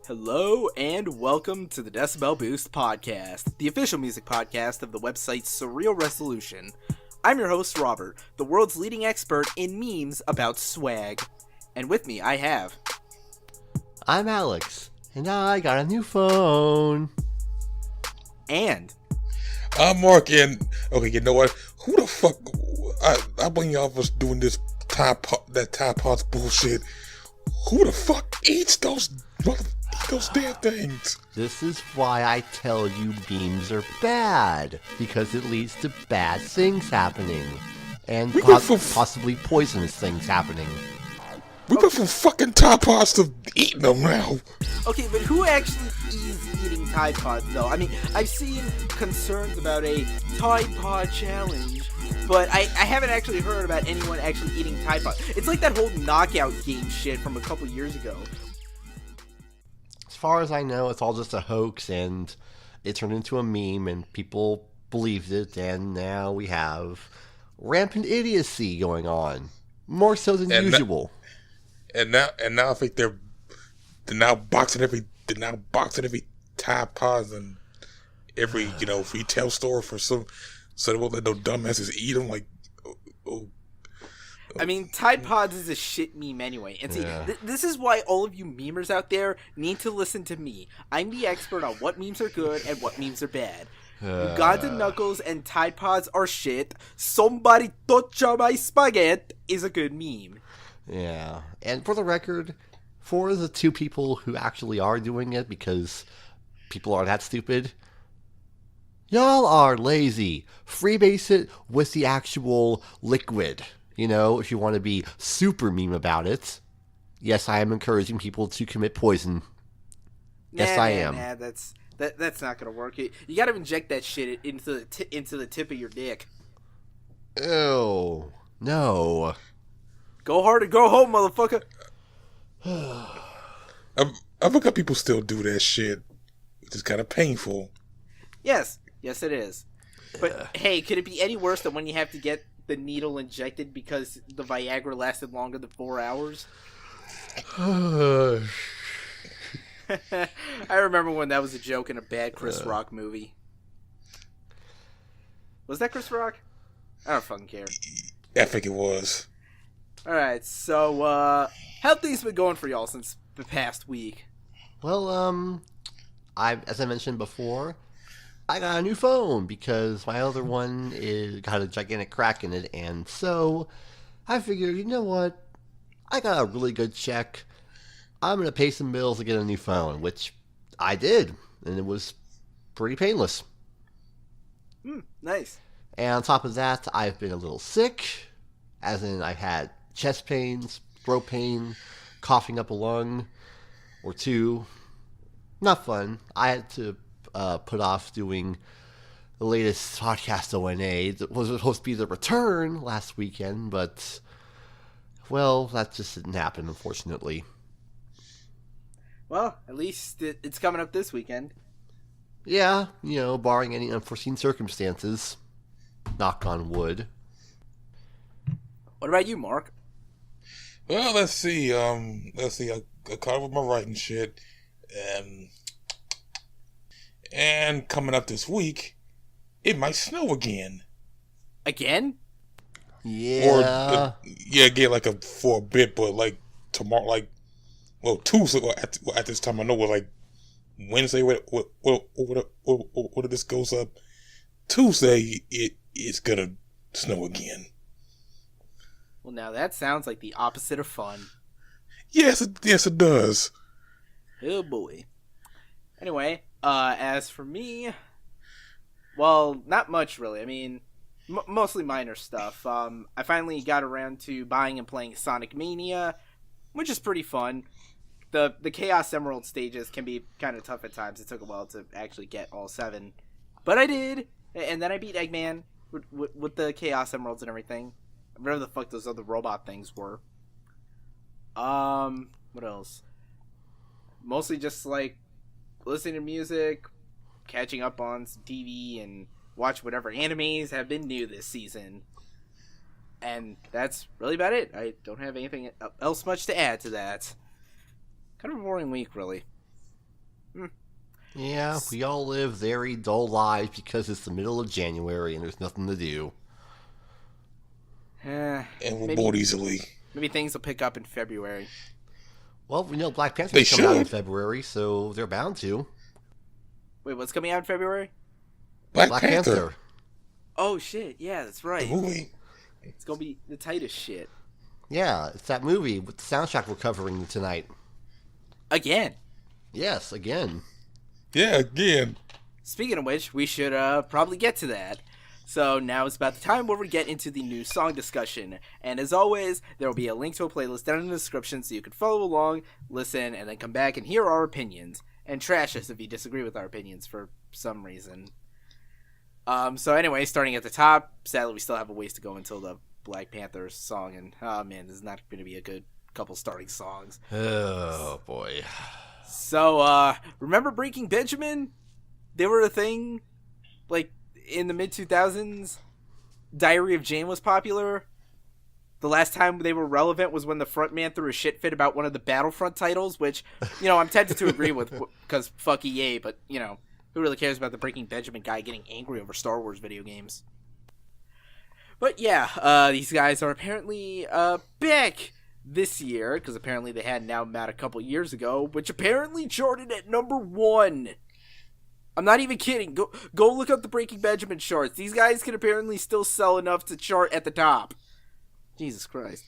Hello and welcome to the Decibel Boost podcast, the official music podcast of the website Surreal Resolution. I'm your host, Robert, the world's leading expert in memes about swag. And with me, I have... I'm Alex, and I got a new phone. And... I'm Mark, and... Okay, you know what? Who the fuck... I blame y'all for doing this Tide Pods bullshit. Who the fuck eats those damn things? This is why I tell you memes are bad, because it leads to bad things happening, and possibly poisonous things happening. We went from fucking Tide Pods to eating them now. Okay, but who actually is eating Tide Pods, though? I mean, I've seen concerns about a Tide Pod challenge, but I haven't actually heard about anyone actually eating Tide Pods. It's like that whole knockout game shit from a couple years ago. As far as I know, it's all just a hoax, and it turned into a meme, and people believed it, and now we have rampant idiocy going on. More so than usual. And now I think they're now boxing every Tide Pods and every retail store so they won't let no dumbasses eat them. Like, I mean, Tide Pods is a shit meme anyway. And see, this is why all of you memers out there need to listen to me. I'm the expert on what memes are good and what memes are bad. Uganda Knuckles and Tide Pods are shit. Somebody touch my spaghetti is a good meme. Yeah. And for the record, for the two people who actually are doing it, because people aren't that stupid, y'all are lazy. Freebase it with the actual liquid. You know, if you want to be super meme about it. Yes, I am encouraging people to commit poison. Yes, I am. Nah, that's not gonna work. You gotta inject that shit into the tip of your dick. Ew. No. Go hard or go home, motherfucker. I've got people still do that shit, which is kind of painful. Yes, it is. But hey, could it be any worse than when you have to get the needle injected because the Viagra lasted longer than 4 hours? Uh, I remember when that was a joke in a bad Chris Rock movie. Was that Chris Rock? I don't fucking care. I think it was. Alright, so, how have things been going for y'all since the past week? Well, as I mentioned before, I got a new phone because my other one got a gigantic crack in it, and so I figured, you know what? I got a really good check. I'm going to pay some bills to get a new phone, which I did, and it was pretty painless. Nice. And on top of that, I've been a little sick, as in I've had chest pains, throat pain, coughing up a lung or two. Not fun. I had to put off doing the latest podcast ONA. It was supposed to be the return last weekend, but, well, that just didn't happen, unfortunately. Well, at least it's coming up this weekend. Yeah, barring any unforeseen circumstances. Knock on wood. What about you, Mark? Well, let's see. I caught up with my writing shit, and coming up this week, it might snow again. Again? Yeah. Again, for a bit, but tomorrow, Tuesday. At this time, I know Wednesday. What this goes up? Tuesday, it's gonna snow again. Well, now that sounds like the opposite of fun. Yes, it does. Oh boy. Anyway, as for me, well, not much really. I mean, mostly minor stuff. I finally got around to buying and playing Sonic Mania, which is pretty fun. The Chaos Emerald stages can be kind of tough at times. It took a while to actually get all 7, but I did, and then I beat Eggman with the Chaos Emeralds and everything. Whatever the fuck those other robot things were. What else? Mostly just listening to music, catching up on some TV, and watch whatever animes have been new this season. And that's really about it. I don't have anything else much to add to that. Kind of a boring week, really. Yeah, we all live very dull lives because it's the middle of January and there's nothing to do. And we're bored easily. Maybe things will pick up in February. Well, we know Black Panther's coming out in February, so they're bound to. Wait, what's coming out in February? Black Panther. Oh, shit. Yeah, that's right. The movie. It's going to be the tightest shit. Yeah, it's that movie with the soundtrack we're covering tonight. Again. Yes, again. Yeah, again. Speaking of which, we should probably get to that. So now is about the time where we get into the new song discussion. And as always, there will be a link to a playlist down in the description so you can follow along, listen, and then come back and hear our opinions. And trash us if you disagree with our opinions for some reason. So anyway, starting at the top, sadly we still have a ways to go until the Black Panther song. And oh man, this is not going to be a good couple starting songs. Oh boy. So, remember Breaking Benjamin? They were a thing, like, in the mid-2000s. Diary of Jane was popular. The last time they were relevant was when the frontman threw a shit fit about one of the Battlefront titles, which, you know, I'm tempted to agree with, because fuck EA, but, you know, who really cares about the Breaking Benjamin guy getting angry over Star Wars video games? But yeah, these guys are apparently, back this year, because apparently they had an album out a couple years ago, which apparently charted at #1. I'm not even kidding. Go look up the Breaking Benjamin charts. These guys can apparently still sell enough to chart at the top. Jesus Christ.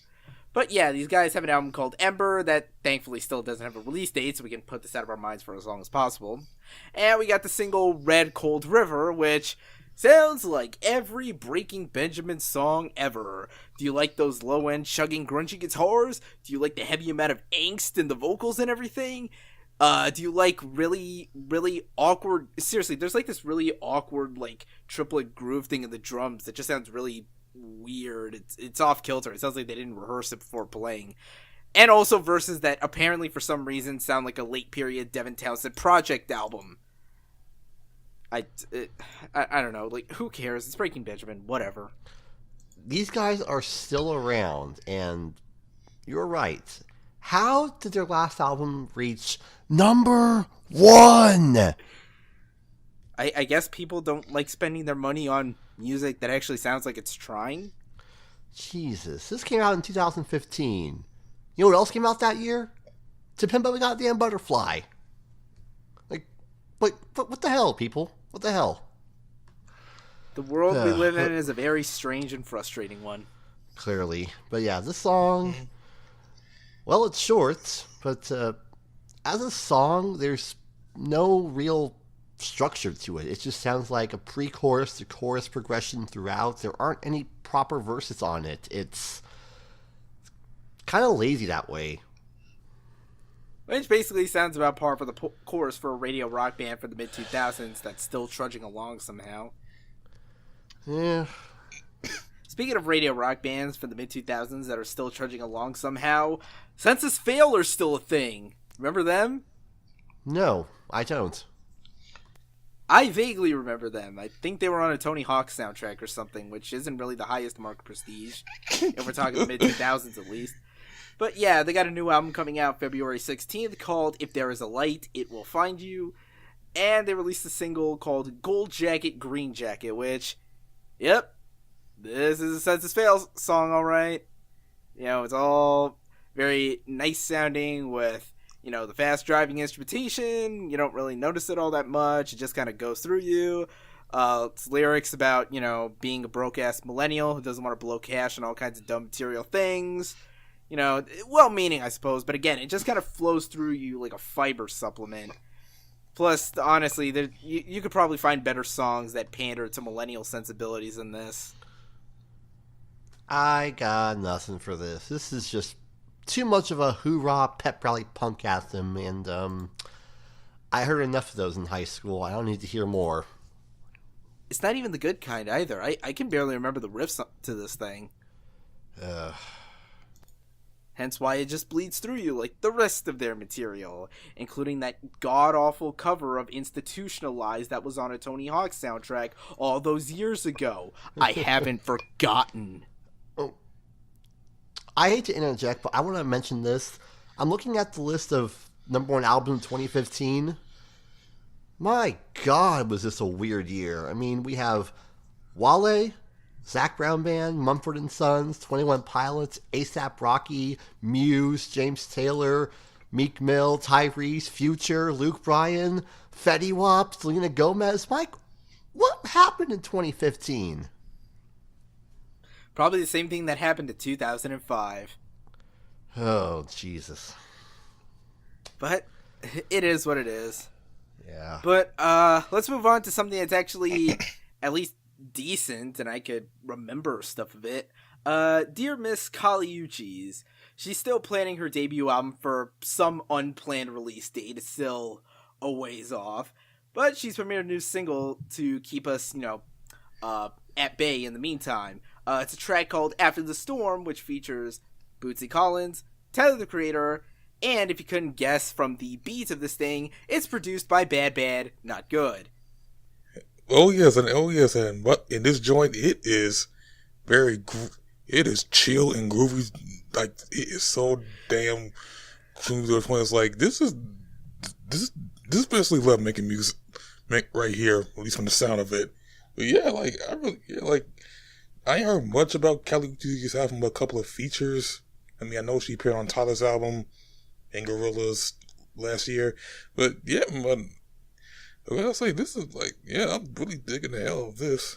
But yeah, these guys have an album called Ember that thankfully still doesn't have a release date, so we can put this out of our minds for as long as possible. And we got the single Red Cold River, which sounds like every Breaking Benjamin song ever. Do you like those low-end chugging grungy guitars? Do you like the heavy amount of angst in the vocals and everything? Do you like really, really awkward... Seriously, there's like this really awkward, like, triplet groove thing in the drums that just sounds really weird. It's off kilter. It sounds like they didn't rehearse it before playing. And also verses that apparently for some reason sound like a late period Devin Townsend project album. I don't know. Like, who cares? It's Breaking Benjamin. Whatever. These guys are still around, and you're right. How did their last album reach #1? I guess people don't like spending their money on music that actually sounds like it's trying. Jesus, this came out in 2015. You know what else came out that year? To Pimp a Goddamn Butterfly. Like, what the hell, people? What the hell? The world we live in is a very strange and frustrating one. Clearly. But yeah, this song... Well, it's short, but as a song, there's no real structure to it. It just sounds like a pre-chorus to chorus progression throughout. There aren't any proper verses on it. It's kind of lazy that way. Which basically sounds about par for the chorus for a radio rock band for the mid-2000s that's still trudging along somehow. Yeah. Speaking of radio rock bands from the mid-2000s that are still trudging along somehow, Census Fail are still a thing. Remember them? No, I don't. I vaguely remember them. I think they were on a Tony Hawk soundtrack or something, which isn't really the highest mark of prestige. If we're talking the mid-2000s at least. But yeah, they got a new album coming out February 16th called If There Is a Light, It Will Find You. And they released a single called Gold Jacket, Green Jacket, which, yep, this is a Census Fail song, alright. You know, it's all very nice sounding with, you know, the fast driving instrumentation. You don't really notice it all that much. It just kind of goes through you. It's lyrics about, you know, being a broke-ass millennial who doesn't want to blow cash on all kinds of dumb material things. You know, well-meaning, I suppose, but again, it just kind of flows through you like a fiber supplement. Plus, honestly, you could probably find better songs that pander to millennial sensibilities than this. I got nothing for this. This is just too much of a hoorah pep rally punk anthem, and I heard enough of those in high school. I don't need to hear more. It's not even the good kind either. I can barely remember the riffs to this thing. Hence why it just bleeds through you like the rest of their material, including that god-awful cover of Institutionalized that was on a Tony Hawk soundtrack all those years ago. I haven't forgotten. Oh. I hate to interject, but I want to mention this. I'm looking at the list of #1 albums 2015, My God, was this a weird year. I mean, we have Wale, Zac Brown Band, Mumford & Sons, 21 Pilots, A$AP Rocky, Muse, James Taylor, Meek Mill, Tyrese, Future, Luke Bryan, Fetty Wap, Selena Gomez. Mike, what happened in 2015? Probably the same thing that happened in 2005. Oh, Jesus. But it is what it is. Yeah. But let's move on to something that's actually at least decent, and I could remember stuff of it. Dear Miss Uchis. She's still planning her debut album for some unplanned release date. It's still a ways off. But she's premiered a new single to keep us, at bay in the meantime. It's a track called After the Storm, which features Bootsy Collins, Tyler the Creator, and if you couldn't guess from the beats of this thing, it's produced by Bad Bad Not Good. Oh yes, and but in this joint, it is it is chill and groovy. Like, it is so damn groovy to the point. It's like, this basically love making music, right here, at least from the sound of it. But yeah, I ain't heard much about Cali's album, but a couple of features. I mean, I know she appeared on Tyler's album and Gorillaz last year, but yeah, I'll say this is like, yeah, I'm really digging the hell of this.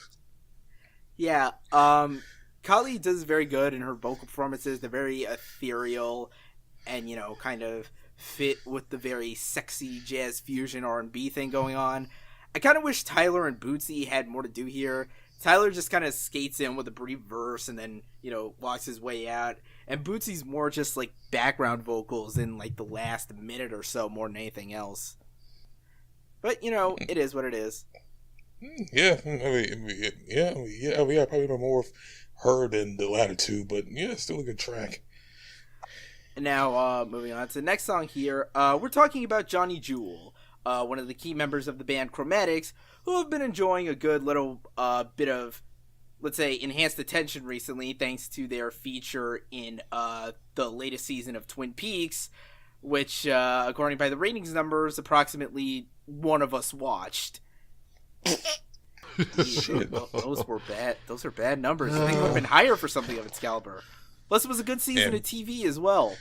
Yeah, Kali does very good in her vocal performances. They're very ethereal and, kind of fit with the very sexy jazz fusion R&B thing going on. I kind of wish Tyler and Bootsy had more to do here. Tyler just kind of skates in with a brief verse and then, walks his way out. And Bootsy's more just like background vocals in like the last minute or so more than anything else. But, it is what it is. Yeah, probably no more of her than the latter two, but yeah, still a good track. And now, moving on to the next song here, we're talking about Johnny Jewel, one of the key members of the band Chromatics, who have been enjoying a good little bit of, let's say, enhanced attention recently, thanks to their feature in the latest season of Twin Peaks, which, according by the ratings numbers, approximately one of us watched. Those were bad. Those are bad numbers. I think it would have been higher for something of its caliber. Plus, it was a good season of TV as well.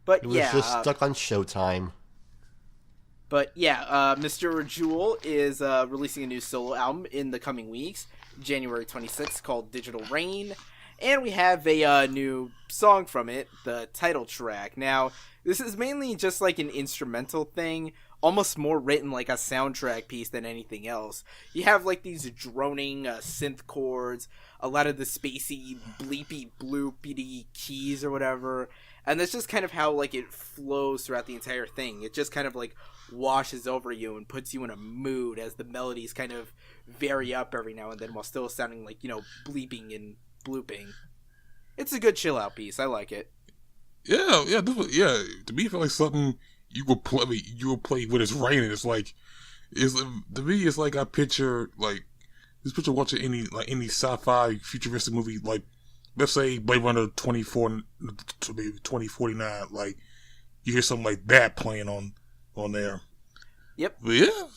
But it was just stuck on Showtime. But yeah, Mr. Jewel is releasing a new solo album in the coming weeks, January 26th, called Digital Rain. And we have a new song from it, the title track. Now, this is mainly just like an instrumental thing, almost more written like a soundtrack piece than anything else. You have like these droning synth chords, a lot of the spacey, bleepy, bloopity keys or whatever. And that's just kind of how like it flows throughout the entire thing. It just kind of like washes over you and puts you in a mood as the melodies kind of vary up every now and then while still sounding like, bleeping and blooping. It's a good chill out piece. I like it. Yeah. To me, it felt like something you would play. I mean, you would play when it's raining. It's like, to me, it's like I picture like this picture watching any sci-fi futuristic movie, like let's say Blade Runner 2049. Like you hear something like that playing on there. Yep. But yeah,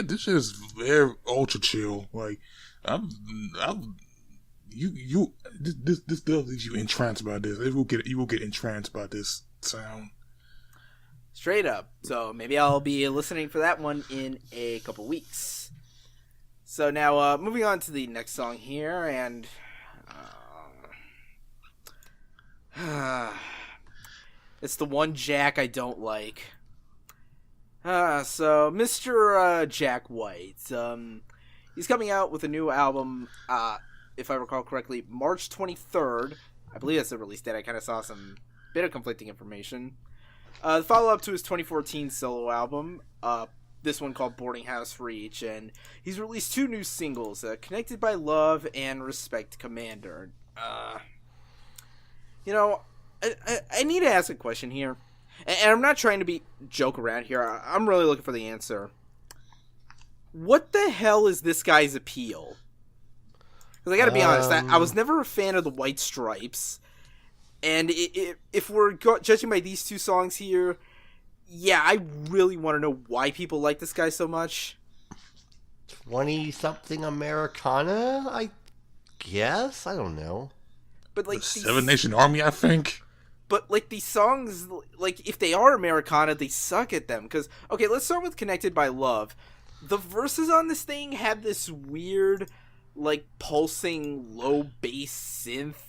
this shit is very ultra chill. Like this does leave you entranced by this. You will get entranced by this sound. Straight up. So maybe I'll be listening for that one in a couple weeks. So now, moving on to the next song here, and it's the one Jack I don't like. So Mr. Jack White, he's coming out with a new album, if I recall correctly, March 23rd. I believe that's the release date. I kind of saw some bit of conflicting information. The follow-up to his 2014 solo album, this one called Boarding House Reach, and he's released two new singles, Connected by Love and Respect Commander. I need to ask a question here, and I'm not trying to joke around here. I'm really looking for the answer. What the hell is this guy's appeal? Because I gotta be honest, I was never a fan of the White Stripes. And if we're judging by these two songs here, Yeah, I really want to know why people like this guy so much. 20-something Americana, I guess? I don't know. But like The Seven Nation Army, I think. But like these songs, like if they are Americana, they suck at them. Because okay, let's start with "Connected by Love." The verses on this thing have this weird, like pulsing low bass synth,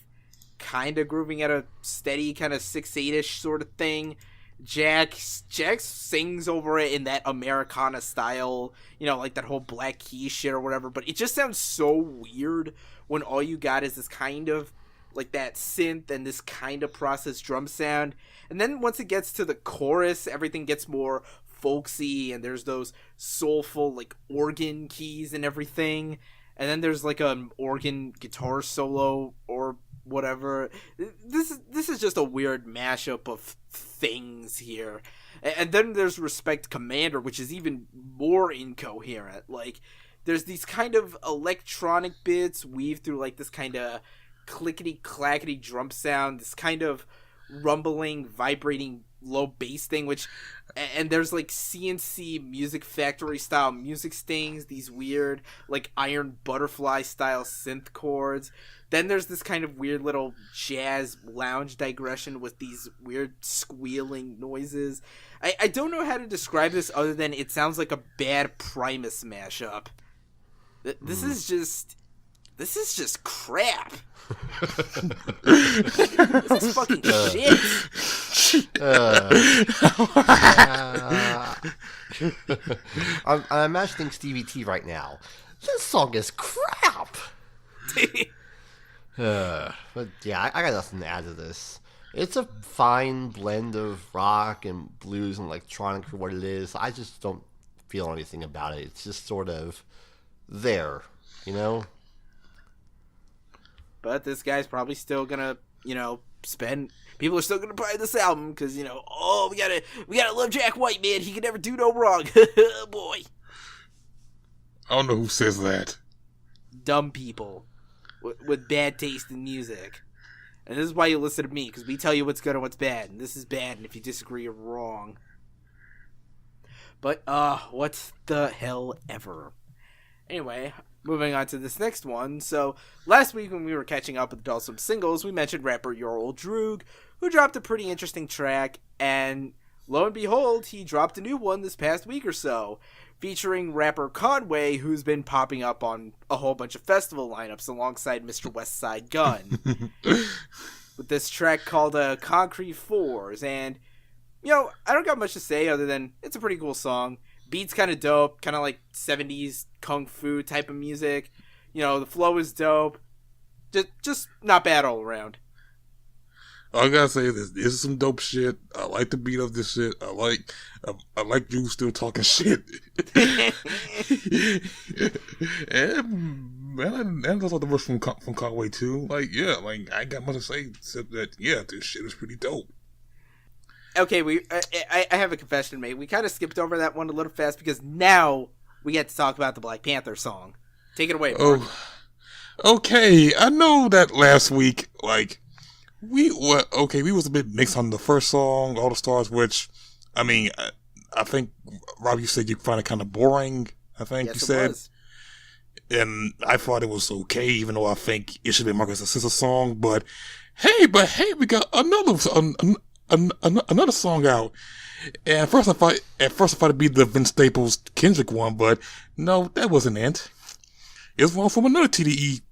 kind of grooving at a steady kind of 6/8-ish sort of thing. Jack sings over it in that Americana style, like that whole Black Keys shit or whatever. But it just sounds so weird when all you got is this kind of like that synth and this kind of processed drum sound. And then once it gets to the chorus, everything gets more folksy and there's those soulful like organ keys and everything. And then there's like an organ guitar solo or whatever. This is just a weird mashup of things here. And then there's Respect Commander, which is even more incoherent. Like there's these kind of electronic bits weaved through like this kind of clickety-clackety drum sound, this kind of rumbling, vibrating low bass thing, and there's like CNC Music Factory style music stings, these weird like Iron Butterfly style synth chords. Then there's this kind of weird little jazz lounge digression with these weird squealing noises. I don't know how to describe this other than it sounds like a bad Primus mashup. This is just crap. This is fucking shit. I'm imagining Stevie T right now. This song is crap. But yeah, I got nothing to add to this. It's a fine blend of rock and blues and electronic for what it is. I just don't feel anything about it. It's just sort of there, But this guy's probably still gonna, spend. People are still gonna buy this album because we gotta love Jack White, man. He can never do no wrong, boy. I don't know who says that. Dumb people with bad taste in music, and this is why you listen to me because we tell you what's good and what's bad, and this is bad, and if you disagree, you're wrong. But what the hell ever. Anyway, moving on to this next one. So, last week when we were catching up with Dulcim singles, we mentioned rapper Your Old Droog, who dropped a pretty interesting track, and lo and behold, he dropped a new one this past week or so, featuring rapper Conway, who's been popping up on a whole bunch of festival lineups alongside Mr. Westside Gunn. With this track called Concrete Fours, and, I don't got much to say other than it's a pretty cool song. Beat's kind of dope, kind of like 70s kung fu type of music. The flow is dope. Just not bad all around. All I gotta say is this is some dope shit. I like the beat of this shit. I like you still talking shit. and those are the words from Conway too. I ain't got much to say except that this shit is pretty dope. Okay, I have a confession to make. We kind of skipped over that one a little fast because now we get to talk about the Black Panther song. Take it away, Mark. Oh, okay. I know that last week, we was a bit mixed on the first song, All the Stars, which, I think, Rob, you said you find it kind of boring, I think yes, you said. It was. And I thought it was okay, even though I think it should be marked as a sister song, but hey, we got another song out. And at first I thought it'd be the Vince Staples Kendrick one, but no, that wasn't it. It's one from another TDE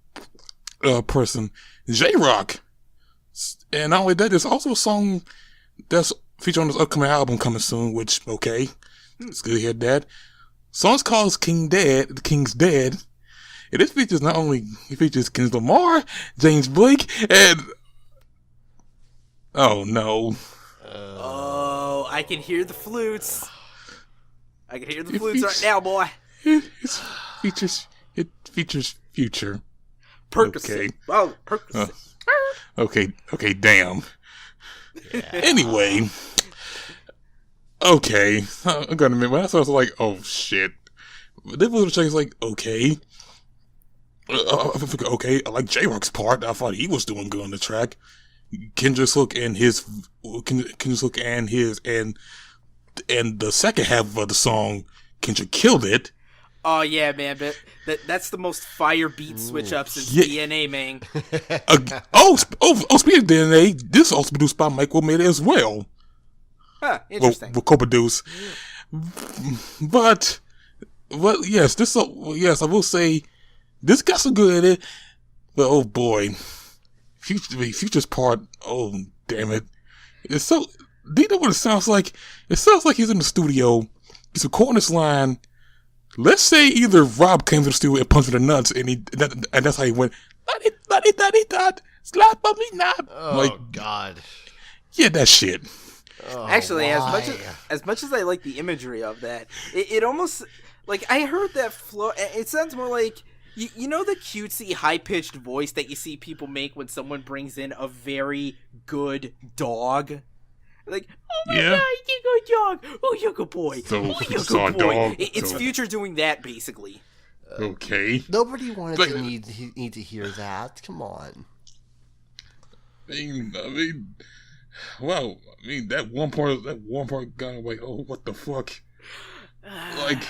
person, J-Rock. And not only that, there's also a song that's featured on this upcoming album coming soon, which, okay, it's good to hear that. Song's called King's Dead. And this features Kendrick Lamar, James Blake, and oh no. I can hear the flutes. I can hear the flutes right now, boy. It features Future. Percocet. Okay. Oh, Percocet. Okay, damn. Yeah. Anyway. Okay. I'm gonna admit, when I saw it, I was like, oh shit. This was like, okay. Okay, I like J-Rock's part. I thought he was doing good on the track. Kendrick's hook and the second half of the song, Kendrick killed it. Oh yeah, man, but that's the most fire beat switch up since Yeah. DNA, man. Speaking of DNA, this also produced by Michael Made as well. Huh, interesting. Will co-produce. But yes, I will say this got some good in it. But oh boy, Future's part. Oh damn it! It's so. Do you know what it sounds like? It sounds like he's in the studio. He's recording this line. Let's say either Rob came to the studio and punched him in the nuts, and that's how he went. Slap on me knob. Oh God. Yeah, that shit. Oh, Actually, why? as much as I like the imagery of that, it almost like I heard that flow. It sounds more like you know the cutesy high pitched voice that you see people make when someone brings in a very good dog. Like, oh my Yeah. God, you good dog. Oh, you're a good boy. So, Oh, you're a saw a good boy. dog. It's So- Future doing that basically. Okay. Nobody wanted Like- to need to hear that. Come on. Well, that one part got away. Oh, what the fuck? Like,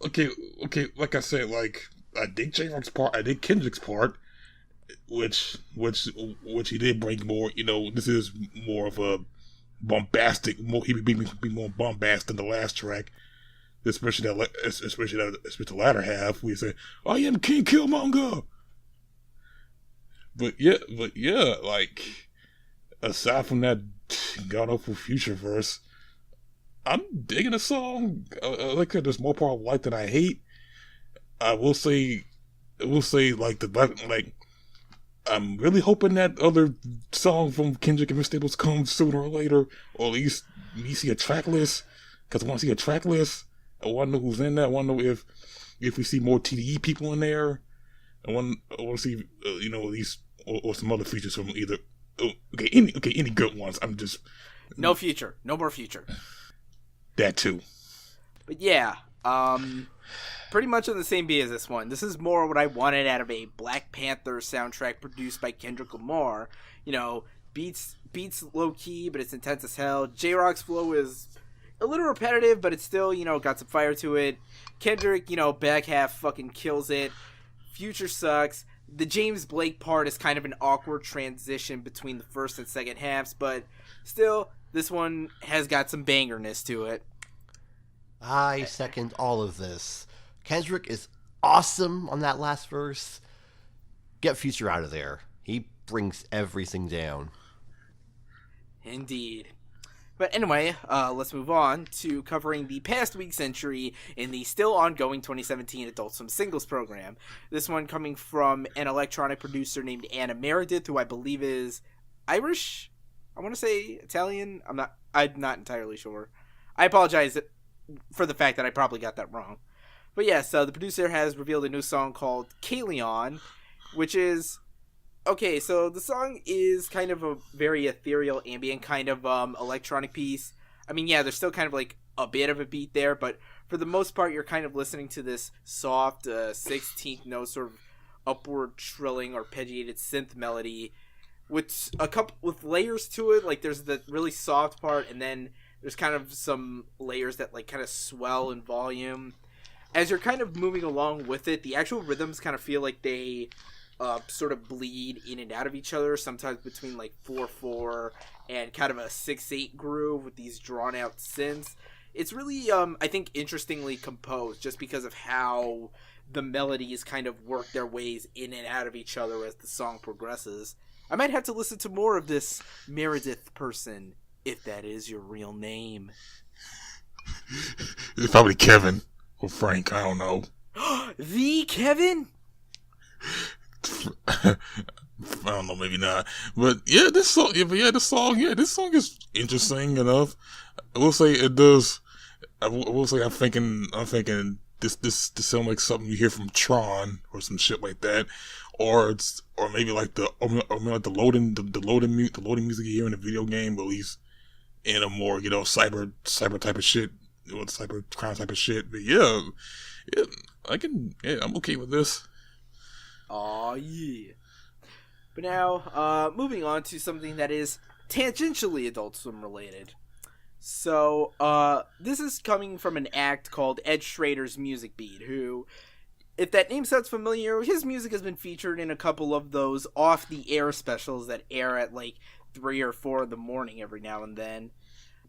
okay, like I said, like, I dig J-Rock's part, I dig Kendrick's part, which he did bring more, this is more of a bombastic, he be more bombastic than the last track, especially the latter half, where he said, I am King Killmonger! But yeah, like, aside from that god-awful Future verse, I'm digging the song. Like there's more part I like than I hate. I will say, I'm really hoping that other song from Kendrick and Misstables comes sooner or later, or at least me see a track list, because I want to see a track list. I want to know who's in that. I want to know if we see more TDE people in there. I want to see, at least, or some other features from either. Any good ones. I'm just No Future. No more Future. that too. But yeah, pretty much on the same beat as this one. This is more what I wanted out of a Black Panther soundtrack produced by Kendrick Lamar. Beats low key, but it's intense as hell. J-Rock's flow is a little repetitive, but it's still, got some fire to it. Kendrick, back half fucking kills it. Future sucks. The James Blake part is kind of an awkward transition between the first and second halves, but still, this one has got some bangerness to it. I second all of this. Kendrick is awesome on that last verse. Get Future out of there. He brings everything down. Indeed. But anyway, let's move on to covering the past week's entry in the still ongoing 2017 Adult Swim Singles program. This one coming from an electronic producer named Anna Meredith, who I believe is Irish? I want to say Italian? I'm not entirely sure. I apologize for the fact that I probably got that wrong. But yes, the producer has revealed a new song called Calion, which is... Okay, so the song is kind of a very ethereal, ambient kind of electronic piece. I mean, yeah, there's still kind of like a bit of a beat there, but for the most part, you're kind of listening to this soft 16th note sort of upward trilling arpeggiated synth melody with a couple with layers to it. Like there's the really soft part, and then there's kind of some layers that like kind of swell in volume. As you're kind of moving along with it, the actual rhythms kind of feel like they sort of bleed in and out of each other, sometimes between like 4/4 and kind of a 6/8 groove with these drawn out synths. It's really, I think, interestingly composed just because of how the melodies kind of work their ways in and out of each other as the song progresses. I might have to listen to more of this Meredith person, if that is your real name. It's probably Kevin or Frank. I don't know. The Kevin? I don't know, maybe not. But yeah, this song is interesting enough. I will say it does. I will say I'm thinking this sounds like something you hear from Tron or some shit like that, or maybe like the loading music you hear in a video game, but at least in a more cyber type of shit, cyber crime type of shit. But yeah, I'm okay with this. Aw, yeah. But now, moving on to something that is tangentially Adult Swim related. So, this is coming from an act called Ed Schrader's Music Beat, who, if that name sounds familiar, his music has been featured in a couple of those off-the-air specials that air at, 3 or 4 in the morning every now and then.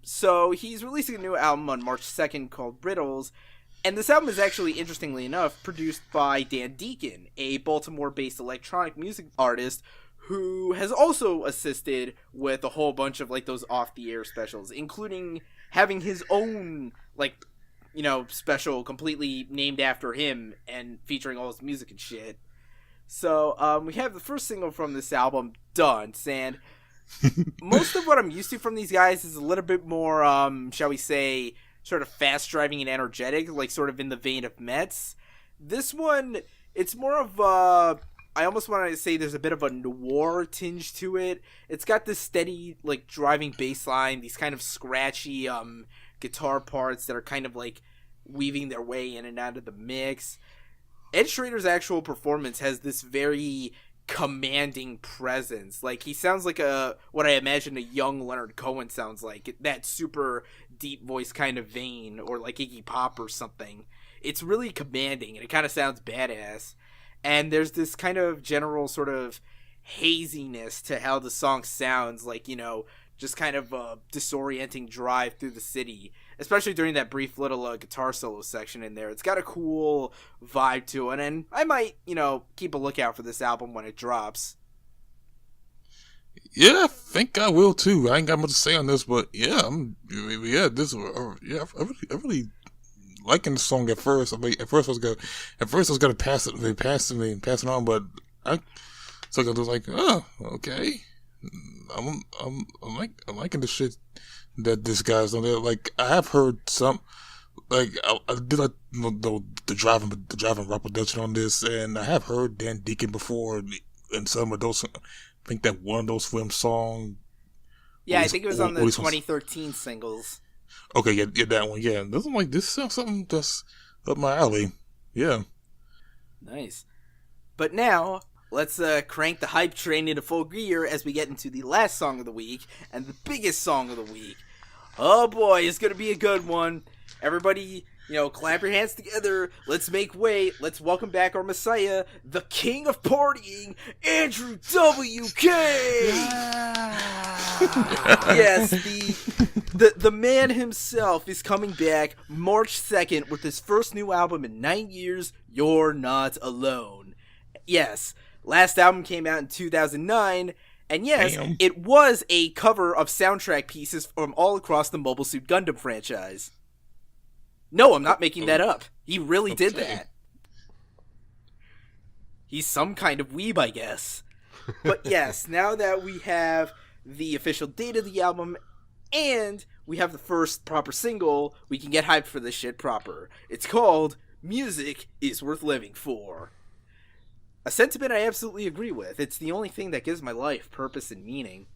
So, he's releasing a new album on March 2nd called Riddles, and this album is actually, interestingly enough, produced by Dan Deacon, a Baltimore-based electronic music artist who has also assisted with a whole bunch of, those off-the-air specials, including having his own, special completely named after him and featuring all his music and shit. So, we have the first single from this album, Dunce, and most of what I'm used to from these guys is a little bit more, shall we say, sort of fast-driving and energetic, sort of in the vein of Mets. This one, it's more of I almost want to say there's a bit of a noir tinge to it. It's got this steady, driving bass line, these kind of scratchy guitar parts that are kind of, weaving their way in and out of the mix. Ed Schrader's actual performance has this very commanding presence. He sounds like what I imagine a young Leonard Cohen sounds like. That super deep voice kind of vein, or Iggy Pop or something. It's really commanding, and it kind of sounds badass. And there's this kind of general sort of haziness to how the song sounds, just kind of a disorienting drive through the city, especially during that brief little guitar solo section in there. It's got a cool vibe to it, and I might, keep a lookout for this album when it drops. Yeah, I think I will too. I ain't got much to say on this, but yeah, I really liking the song at first. At first I was gonna pass it on, but I was like, oh, okay. I'm liking the shit that this guy's on there. I have heard some, I did the driving rock production on this, and I have heard Dan Deacon before in some of those. I think that one of those film songs. Yeah, I think it was on the 2013 singles. Okay, yeah, that one, yeah. This sounds something that's up my alley. Yeah. Nice. But now, let's crank the hype train into full gear as we get into the last song of the week, and the biggest song of the week. Oh boy, it's gonna be a good one. Everybody, clap your hands together. Let's make way. Let's welcome back our messiah, the king of partying, Andrew WK! Yes, the man himself is coming back March 2nd with his first new album in 9 years, You're Not Alone. Yes, last album came out in 2009, and yes, Damn. It was a cover of soundtrack pieces from all across the Mobile Suit Gundam franchise. No, I'm not making that up. He really did that. He's some kind of weeb, I guess. But yes, now that we have the official date of the album, and we have the first proper single, we can get hyped for this shit proper. It's called Music is Worth Living For. A sentiment I absolutely agree with. It's the only thing that gives my life purpose and meaning.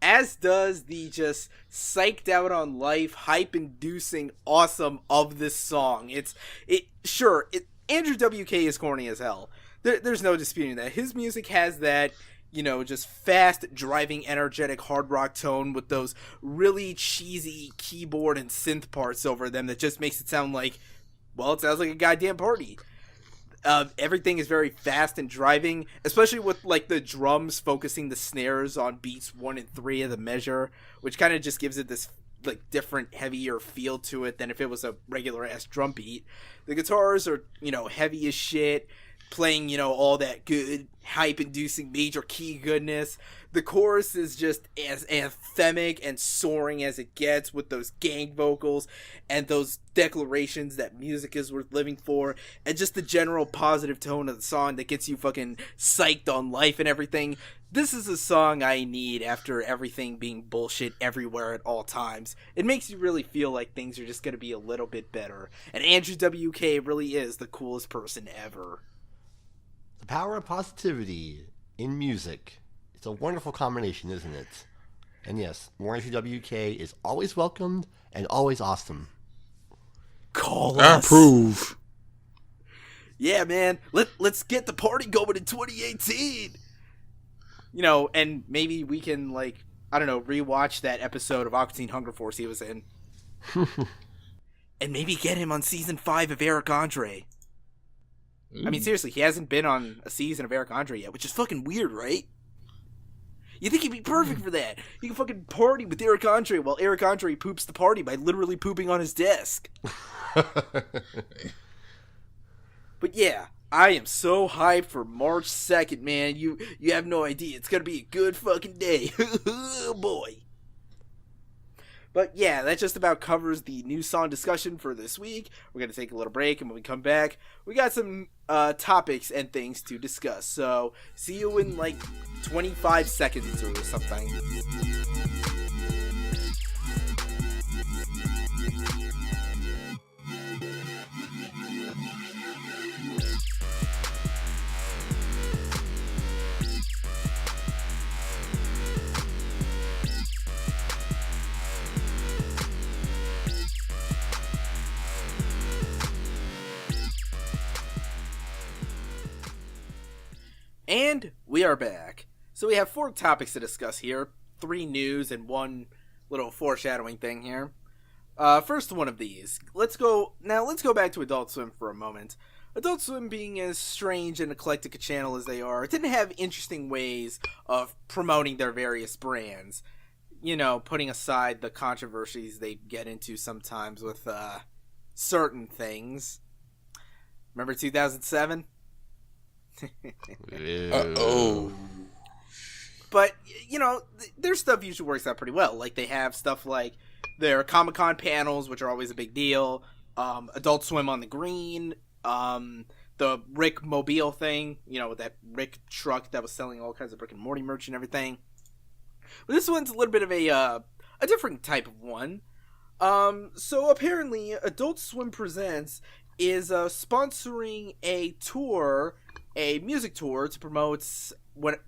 As does the just psyched out on life, hype-inducing awesome of this song. Andrew WK is corny as hell. There's no disputing that. His music has that, just fast, driving, energetic hard rock tone with those really cheesy keyboard and synth parts over them that just makes it sound like, well, it sounds like a goddamn party. Everything is very fast and driving, especially with the drums focusing the snares on beats 1 and 3 of the measure, which kind of just gives it this different, heavier feel to it than if it was a regular ass drum beat. The guitars are heavy as shit, playing all that good hype inducing major key goodness. The chorus is just as anthemic and soaring as it gets, with those gang vocals and those declarations that music is worth living for, and just the general positive tone of the song that gets you fucking psyched on life and everything. This is a song I need after everything being bullshit everywhere at all times. It makes you really feel like things are just going to be a little bit better. And Andrew WK really is the coolest person ever. The power of positivity in music. It's a wonderful combination, isn't it? And yes, more Andrew WK is always welcomed and always awesome. Call I us. approve. Yeah, man. Let's get the party going in 2018. And maybe we can I don't know, rewatch that episode of Aqua Teen Hunger Force he was in. And maybe get him on season 5 of Eric Andre. I mean, seriously, he hasn't been on a season of Eric Andre yet, which is fucking weird, right? You think he'd be perfect for that? You can fucking party with Eric Andre while Eric Andre poops the party by literally pooping on his desk. But yeah, I am so hyped for March 2nd, man. You have no idea. It's gonna be a good fucking day. Oh, boy. But yeah, that just about covers the new song discussion for this week. We're going to take a little break, and when we come back, we got some topics and things to discuss. So, see you in like 25 seconds or something. And we are back. So we have 4 topics to discuss here. 3 news and 1 little foreshadowing thing here. First one of these. Let's go back to Adult Swim for a moment. Adult Swim, being as strange and eclectic a channel as they are, didn't have interesting ways of promoting their various brands. You know, putting aside the controversies they get into sometimes with certain things. Remember 2007? Uh-oh. But, you know, their stuff usually works out pretty well. Like, they have stuff like their Comic-Con panels, which are always a big deal. Adult Swim on the Green. The Rick Mobile thing, you know, with that Rick truck that was selling all kinds of Rick and Morty merch and everything. But this one's a little bit of a different type of one. So apparently, Adult Swim Presents is sponsoring a tour, a music tour, to promote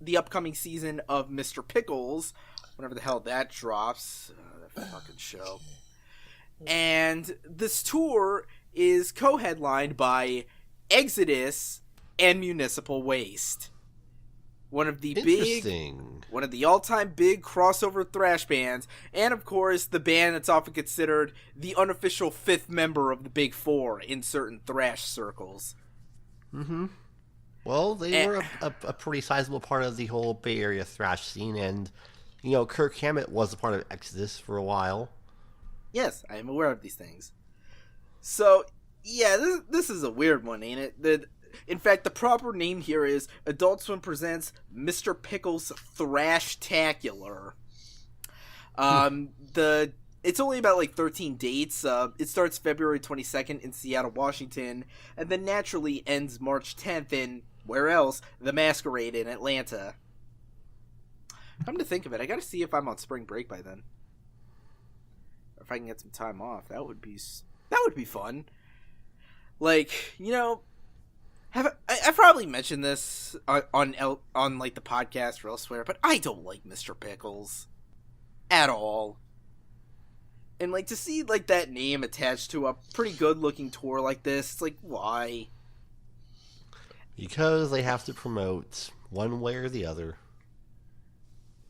the upcoming season of Mr. Pickles, whenever the hell that drops. That fucking show. And this tour is co-headlined by Exodus and Municipal Waste. One of the all-time big crossover thrash bands, and of course, the band that's often considered the unofficial 5th member of the Big Four in certain thrash circles. Mm-hmm. Well, they were a pretty sizable part of the whole Bay Area thrash scene, and, you know, Kirk Hammett was a part of Exodus for a while. Yes, I am aware of these things. So, yeah, this is a weird one, ain't it? In fact, the proper name here is Adult Swim Presents Mr. Pickles Thrashtacular. It's only about like 13 dates. It starts February 22nd in Seattle, Washington, and then naturally ends March 10th in, where else, The Masquerade in Atlanta. Come to think of it, I gotta see if I'm on spring break by then. Or if I can get some time off. That would be fun. Like, you know, I've probably mentioned this on like the podcast or elsewhere, but I don't like Mr. Pickles at all. And like to see like that name attached to a pretty good looking tour like this, it's like, why? Because they have to promote one way or the other.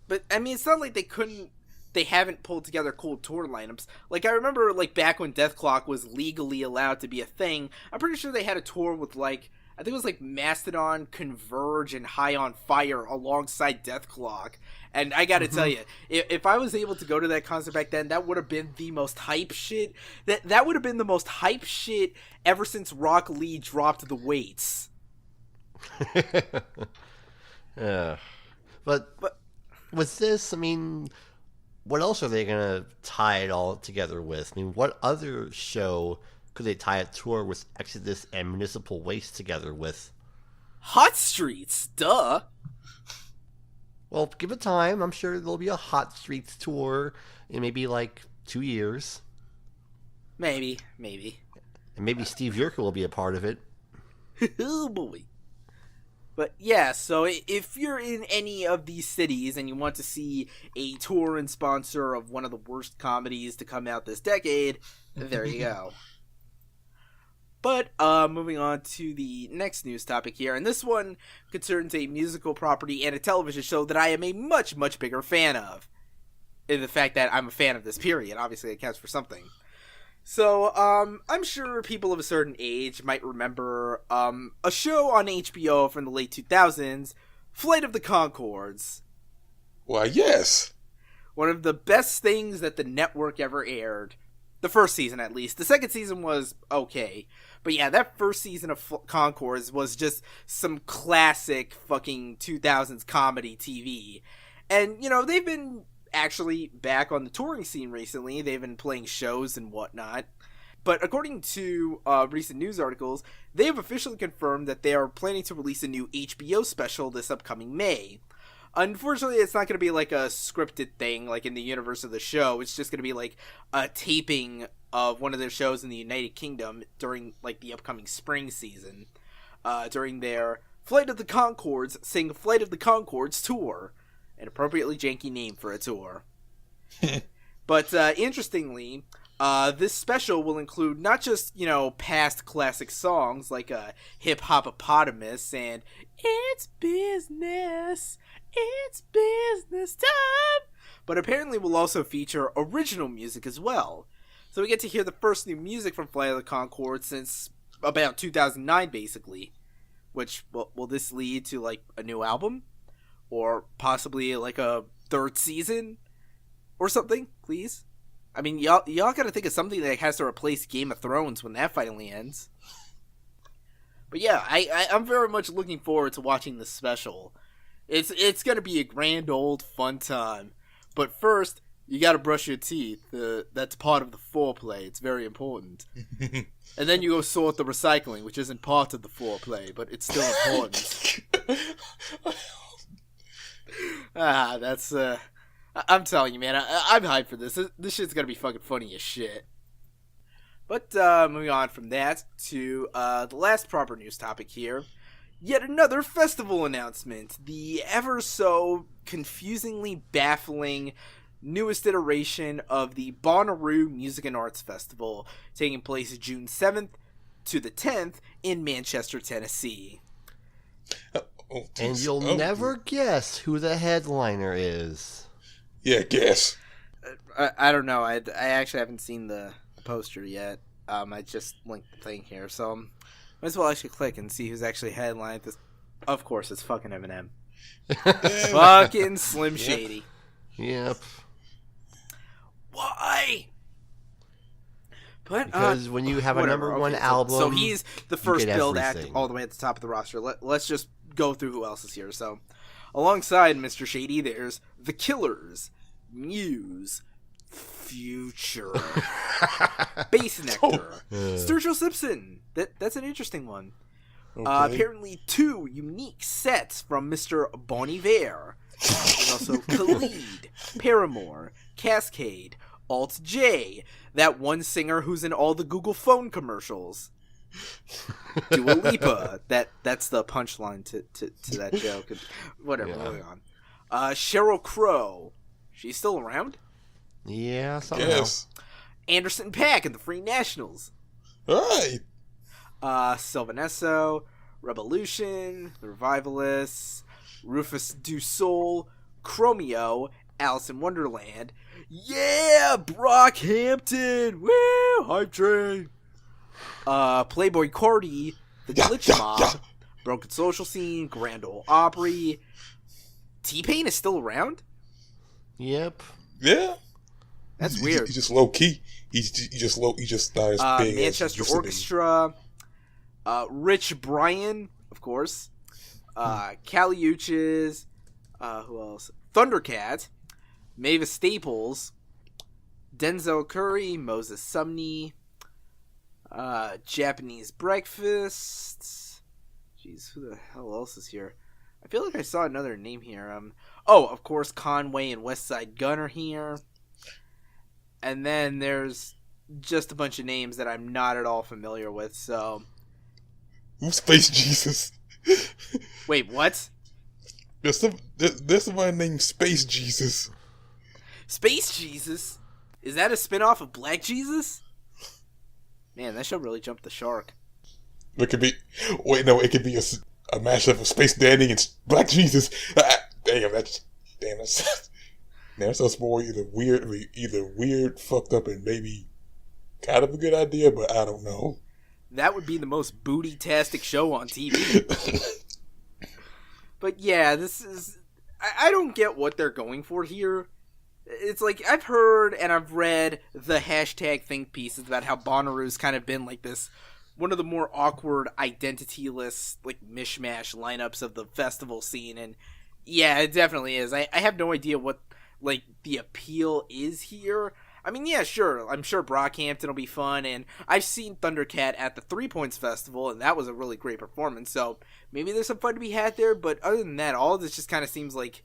But I mean, it's not like they haven't pulled together cool tour lineups. Like, I remember, like, back when Death Clock was legally allowed to be a thing, I'm pretty sure they had a tour with, like, I think it was, like, Mastodon, Converge, and High on Fire alongside Death Clock. And I gotta tell you, if I was able to go to that concert back then, that would have been the most hype shit. That would have been the most hype shit ever since Rock Lee dropped the weights. Yeah. But with this, I mean, what else are they going to tie it all together with? I mean, what other show could they tie a tour with Exodus and Municipal Waste together with? Hot Streets, duh. Well, give it time. I'm sure there'll be a Hot Streets tour in maybe like 2 years. Maybe. And maybe Steve Yerko will be a part of it. Oh boy. But yeah, so if you're in any of these cities and you want to see a tour and sponsor of one of the worst comedies to come out this decade, there you go. But moving on to the next news topic here, and this one concerns a musical property and a television show that I am a much, much bigger fan of. in the fact that I'm a fan of this period. Obviously, it counts for something. So, I'm sure people of a certain age might remember a show on HBO from the late 2000s, Flight of the Conchords. Why, yes. One of the best things that the network ever aired. The first season, at least. The second season was okay. But yeah, that first season of Conchords was just some classic fucking 2000s comedy TV. And, you know, they've been actually back on the touring scene recently. They've been playing shows and whatnot. But according to recent news articles, they have officially confirmed that they are planning to release a new HBO special this upcoming May. Unfortunately, it's not going to be like a scripted thing, like in the universe of the show. It's just going to be like a taping of one of their shows in the United Kingdom during like the upcoming spring season. During their Flight of the Conchords Sing Flight of the Conchords tour. An appropriately janky name for a tour. But interestingly, this special will include not just, you know, past classic songs like Hip Hopopotamus and It's Business Time, but apparently will also feature original music as well. So we get to hear the first new music from Flight of the Conchords since about 2009, basically. Which, will this lead to, like, a new album? Or possibly, like, a third season? Or something, please? I mean, y'all gotta think of something that has to replace Game of Thrones when that finally ends. But yeah, I'm very much looking forward to watching this special. It's gonna be a grand old fun time. But first, you gotta brush your teeth. That's part of the foreplay. It's very important. And then you go sort the recycling, which isn't part of the foreplay, but it's still important. That's I'm telling you, man, I'm hyped for this. This shit's gonna be fucking funny as shit. But moving on from that to the last proper news topic here. Yet another festival announcement. The ever so confusingly baffling newest iteration of the Bonnaroo Music and Arts Festival, taking place June 7th to the 10th in Manchester, Tennessee. And you'll never guess who the headliner is. Yeah, guess. I don't know. I actually haven't seen the poster yet. I just linked the thing here, so might as well actually click and see who's actually headlined this. Of course, it's fucking Eminem. Fucking Slim Shady. Yep. Why? But because when you have whatever. a number one album, so he's the first build act everything. all the way at the top of the roster. Let's just go through who else is here. So, alongside Mr. Shady, there's The Killers, Muse, Future, Bass Nectar, Sturgill Simpson. That's an interesting one. Okay. Apparently 2 unique sets from Mr. Bon Iver. There's also Khalid, Paramore, Cascade, Alt J, that one singer who's in all the Google phone commercials. Dua Lipa, that's the punchline to that joke. Whatever, moving on. Sheryl Crow, she's still around? Yeah, somehow. Yes. Anderson .Paak and the Free Nationals. Right. Sylvanesso, Revolution, The Revivalists, Rufus Du Sol, Chromeo, Alice in Wonderland. Yeah, Brockhampton! Woo! Hype train! Playboy Cardi, The Glitch Mob, Broken Social Scene, Grand Ole Opry. T-Pain is still around? Yep. Yeah. That's weird. He's just low key. He's just not as big. Manchester as Orchestra. Rich Brian, of course. Cali Uchis. Who else? Thundercat. Mavis Staples. Denzel Curry. Moses Sumney. Japanese Breakfast. Jeez, who the hell else is here? I feel like I saw another name here. Of course, Conway and Westside Gunn are here. And then there's just a bunch of names that I'm not at all familiar with, so... Space Jesus. Wait, what? There's somebody named Space Jesus. Space Jesus? Is that a spinoff of Black Jesus? Man, that show really jumped the shark. It could be... Wait, no, it could be a mashup of Space Dandy and Black Jesus. Damn, that's... Now it's more either weird, fucked up, and maybe kind of a good idea, but I don't know. That would be the most booty-tastic show on TV. But yeah, this is... I don't get what they're going for here. It's like, I've heard and I've read the hashtag think pieces about how Bonnaroo's kind of been like this, one of the more awkward, identityless, like, mishmash lineups of the festival scene, and yeah, it definitely is. I have no idea what, like, the appeal is here. I mean, yeah, sure, I'm sure Brockhampton will be fun, and I've seen Thundercat at the 3 Points Festival, and that was a really great performance, so maybe there's some fun to be had there, but other than that, all of this just kind of seems like,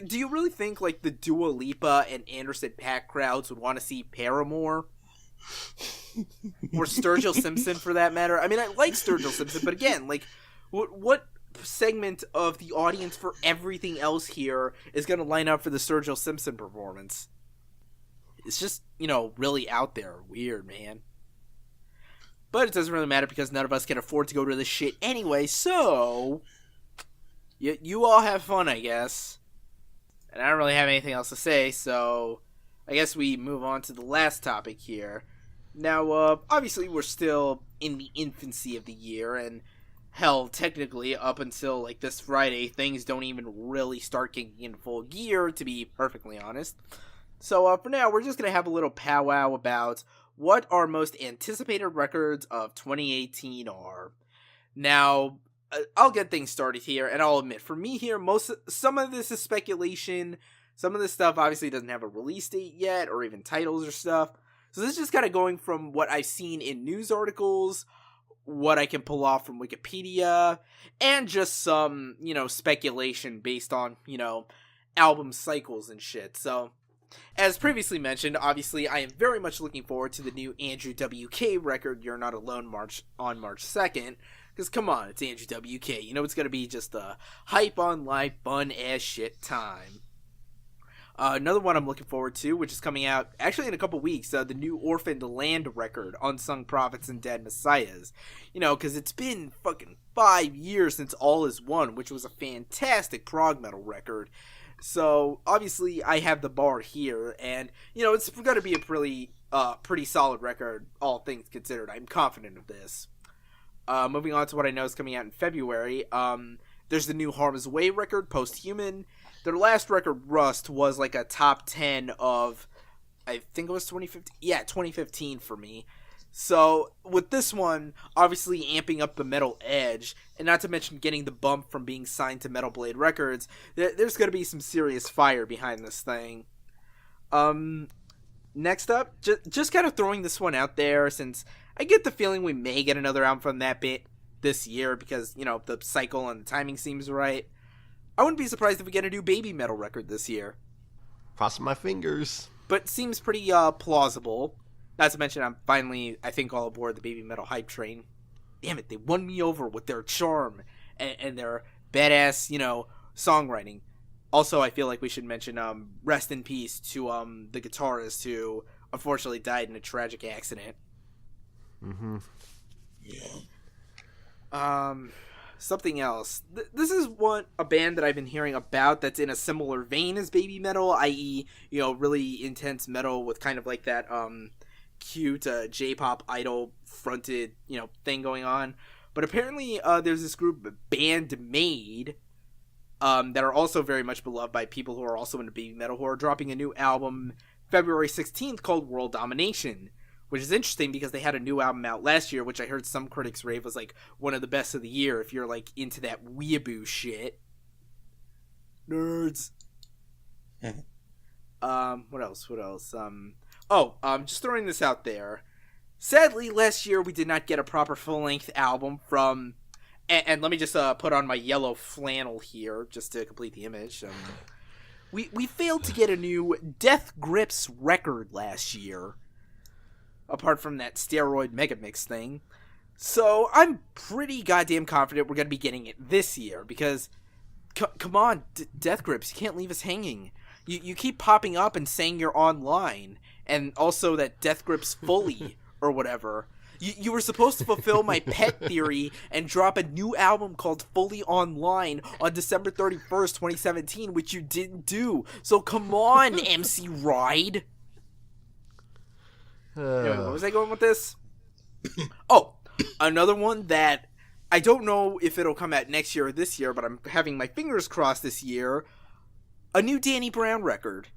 do you really think, like, the Dua Lipa and Anderson .Paak crowds would want to see Paramore? Or Sturgill Simpson, for that matter? I mean, I like Sturgill Simpson, but again, like, what segment of the audience for everything else here is going to line up for the Sturgill Simpson performance? It's just, really out there. Weird, man. But it doesn't really matter because none of us can afford to go to this shit anyway, so... You all have fun, I guess. And I don't really have anything else to say, so... I guess we move on to the last topic here. Now, obviously we're still in the infancy of the year, and hell, technically, up until, like, this Friday, things don't even really start kicking in full gear, to be perfectly honest. So, for now, we're just going to have a little powwow about what our most anticipated records of 2018 are. Now, I'll get things started here, and I'll admit, for me here, some of this is speculation. Some of this stuff obviously doesn't have a release date yet, or even titles or stuff. So this is just kind of going from what I've seen in news articles, what I can pull off from Wikipedia, and just some, speculation based on, album cycles and shit. So, as previously mentioned, obviously I am very much looking forward to the new Andrew WK record, You're Not Alone, on March 2nd. Because, come on, it's Andrew WK. It's going to be just a hype on life, fun-ass shit time. Another one I'm looking forward to, which is coming out actually in a couple weeks, the new Orphaned Land record, Unsung Prophets and Dead Messiahs. Because it's been fucking 5 years since All Is One, which was a fantastic prog metal record. So, obviously, I have the bar here, and, it's going to be a pretty solid record, all things considered. I'm confident of this. Moving on to what I know is coming out in February, there's the new Harm's Way record, Posthuman. Their last record, Rust, was like a top 10 of, I think it was 2015? Yeah, 2015 for me. So, with this one, obviously amping up the metal edge, and not to mention getting the bump from being signed to Metal Blade Records, there's going to be some serious fire behind this thing. Next up, just kind of throwing this one out there, since I get the feeling we may get another album from that bit this year, because, the cycle and the timing seems right. I wouldn't be surprised if we get a new Baby Metal record this year. Crossing my fingers. But seems pretty plausible. Not to mention, I'm finally, I think, all aboard the Baby Metal hype train. Damn it, they won me over with their charm and their badass, songwriting. Also, I feel like we should mention rest in peace to the guitarist who unfortunately died in a tragic accident. Mm-hmm. Yeah. Something else. This is a band that I've been hearing about that's in a similar vein as Baby Metal, i.e., really intense metal with kind of like that cute J-pop idol fronted, thing going on. But apparently there's this group, Bandmade, that are also very much beloved by people who are also into Baby Metal, who are dropping a new album February 16th called World Domination. Which is interesting because they had a new album out last year, which I heard some critics rave was like one of the best of the year if you're like into that weeaboo shit. Nerds. What else? Just throwing this out there. Sadly, last year we did not get a proper full-length album from... And let me just put on my yellow flannel here, just to complete the image. We failed to get a new Death Grips record last year. Apart from that steroid megamix thing. So, I'm pretty goddamn confident we're going to be getting it this year, because, come on, Death Grips, you can't leave us hanging. You keep popping up and saying you're online, and also that Death Grips fully, or whatever. You were supposed to fulfill my pet theory and drop a new album called Fully Online on December 31st, 2017, which you didn't do. So come on, MC Ride. Anyway, where was I going with this? Oh, another one that I don't know if it'll come out next year or this year, but I'm having my fingers crossed this year. A new Danny Brown record.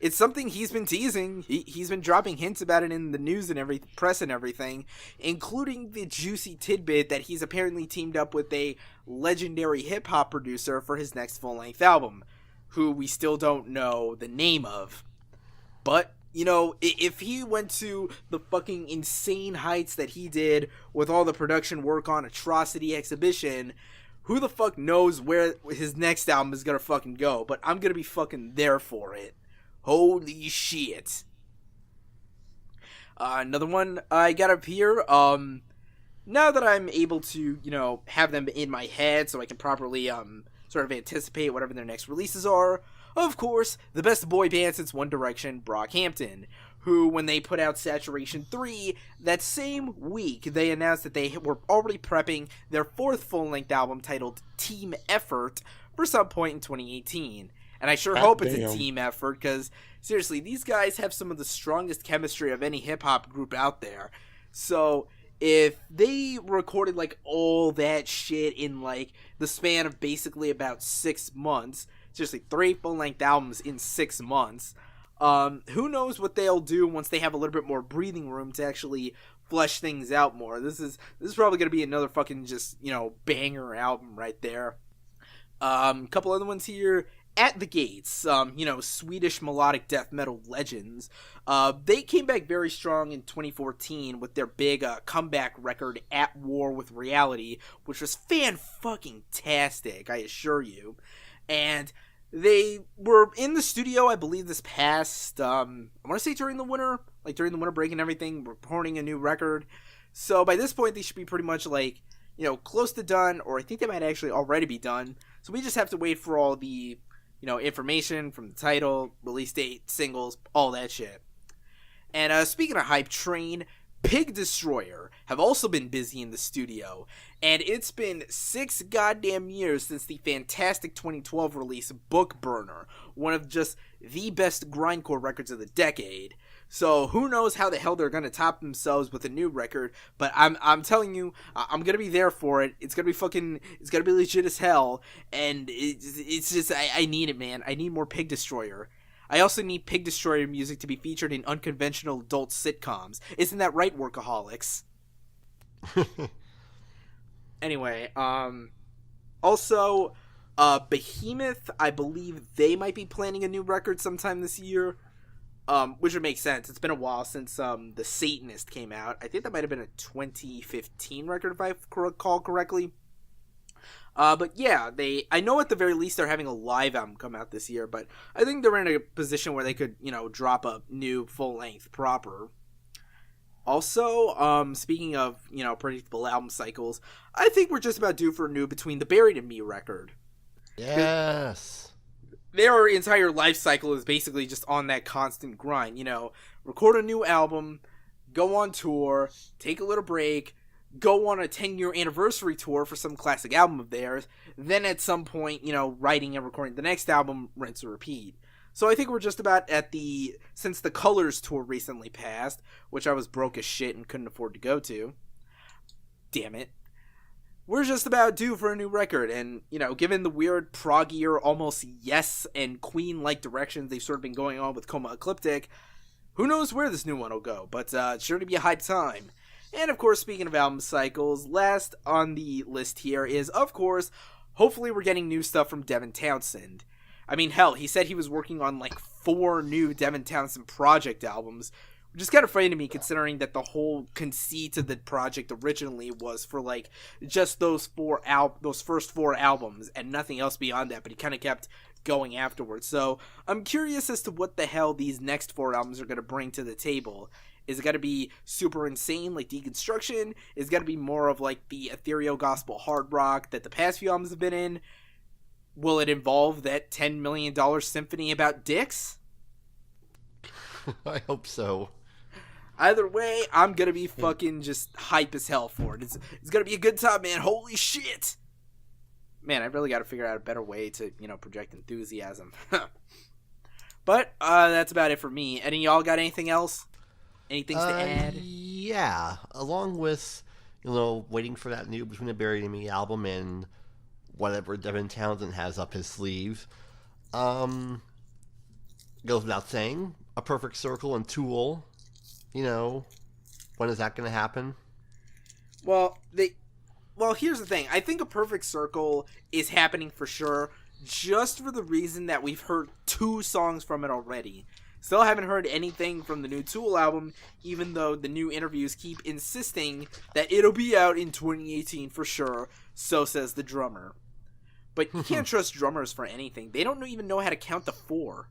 It's something he's been teasing. He's been dropping hints about it in the news and press and everything, including the juicy tidbit that he's apparently teamed up with a legendary hip-hop producer for his next full-length album, who we still don't know the name of. But, you know, if he went to the fucking insane heights that he did with all the production work on Atrocity Exhibition, who the fuck knows where his next album is gonna fucking go, but I'm gonna be fucking there for it. Holy shit. Another one I got up here, now that I'm able to, you know, have them in my head so I can properly, sort of anticipate whatever their next releases are, of course, the best boy band since One Direction, Brockhampton, who, when they put out Saturation 3, that same week, they announced that they were already prepping their fourth full-length album titled Team Effort for some point in 2018. And I sure hope it's a team effort, because, seriously, these guys have some of the strongest chemistry of any hip-hop group out there. So, if they recorded, like, all that shit in, like, the span of basically about 6 months, seriously, 3 full-length albums in 6 months, who knows what they'll do once they have a little bit more breathing room to actually flesh things out more. This is probably going to be another fucking just, you know, banger album right there. Couple other ones here. At the Gates, you know, Swedish melodic death metal legends. They came back very strong in 2014 with their big comeback record, At War with Reality, which was fan-fucking-tastic, I assure you. And they were in the studio, I believe, this past, I want to say during the winter break and everything, recording a new record. So by this point, they should be pretty much, like, you know, close to done, or I think they might actually already be done. So we just have to wait for all the, you know, information from the title, release date, singles, all that shit. And speaking of Hype Train, Pig Destroyer have also been busy in the studio, and it's been 6 goddamn years since the fantastic 2012 release Book Burner, one of just the best grindcore records of the decade. So who knows how the hell they're gonna top themselves with a new record, but I'm telling you, I'm gonna be there for it. It's gonna be legit as hell, and it's just, I need it, man. I need more Pig Destroyer. I also need Pig Destroyer music to be featured in unconventional adult sitcoms. Isn't that right, workaholics? Anyway, also, Behemoth, I believe they might be planning a new record sometime this year. Which would make sense. It's been a while since The Satanist came out. I think that might have been a 2015 record, if I recall correctly. But yeah, I know at the very least they're having a live album come out this year, but I think they're in a position where they could, you know, drop a new full-length proper. Also, speaking of, you know, predictable album cycles, I think we're just about due for a new Between the Buried and Me record. Yes. Their entire life cycle is basically just on that constant grind, you know, record a new album, go on tour, take a little break, go on a 10-year anniversary tour for some classic album of theirs, then at some point, you know, writing and recording the next album, rinse and repeat. So I think we're just about since the Colors tour recently passed, which I was broke as shit and couldn't afford to go to. Damn it. We're just about due for a new record, and, you know, given the weird proggier, almost Yes and Queen-like directions they've sort of been going on with Coma Ecliptic, who knows where this new one will go, but it's sure to be a hype time. And, of course, speaking of album cycles, last on the list here is, of course, hopefully we're getting new stuff from Devin Townsend. I mean, hell, he said he was working on, like, 4 new Devin Townsend project albums, which is kind of funny to me, considering that the whole conceit of the project originally was for, like, just those first 4 albums and nothing else beyond that, but he kind of kept going afterwards. So I'm curious as to what the hell these next 4 albums are going to bring to the table. Is it going to be super insane, like Deconstruction? Is it going to be more of, like, the ethereal gospel hard rock that the past few albums have been in? Will it involve that $10 million symphony about dicks? I hope so. Either way, I'm gonna be fucking just hype as hell for it. It's gonna be a good time, man. Holy shit! Man, I really gotta figure out a better way to, project enthusiasm. But, that's about it for me. Any of y'all got anything else? Anything to add? Yeah. Along with, waiting for that new Between the Buried and Me album and whatever Devin Townsend has up his sleeve. Goes without saying, A Perfect Circle and Tool. When is that going to happen? Well, here's the thing. I think A Perfect Circle is happening for sure, just for the reason that we've heard 2 songs from it already. Still haven't heard anything from the new Tool album, even though the new interviews keep insisting that it'll be out in 2018 for sure, so says the drummer. But you can't trust drummers for anything. They don't even know how to count to 4.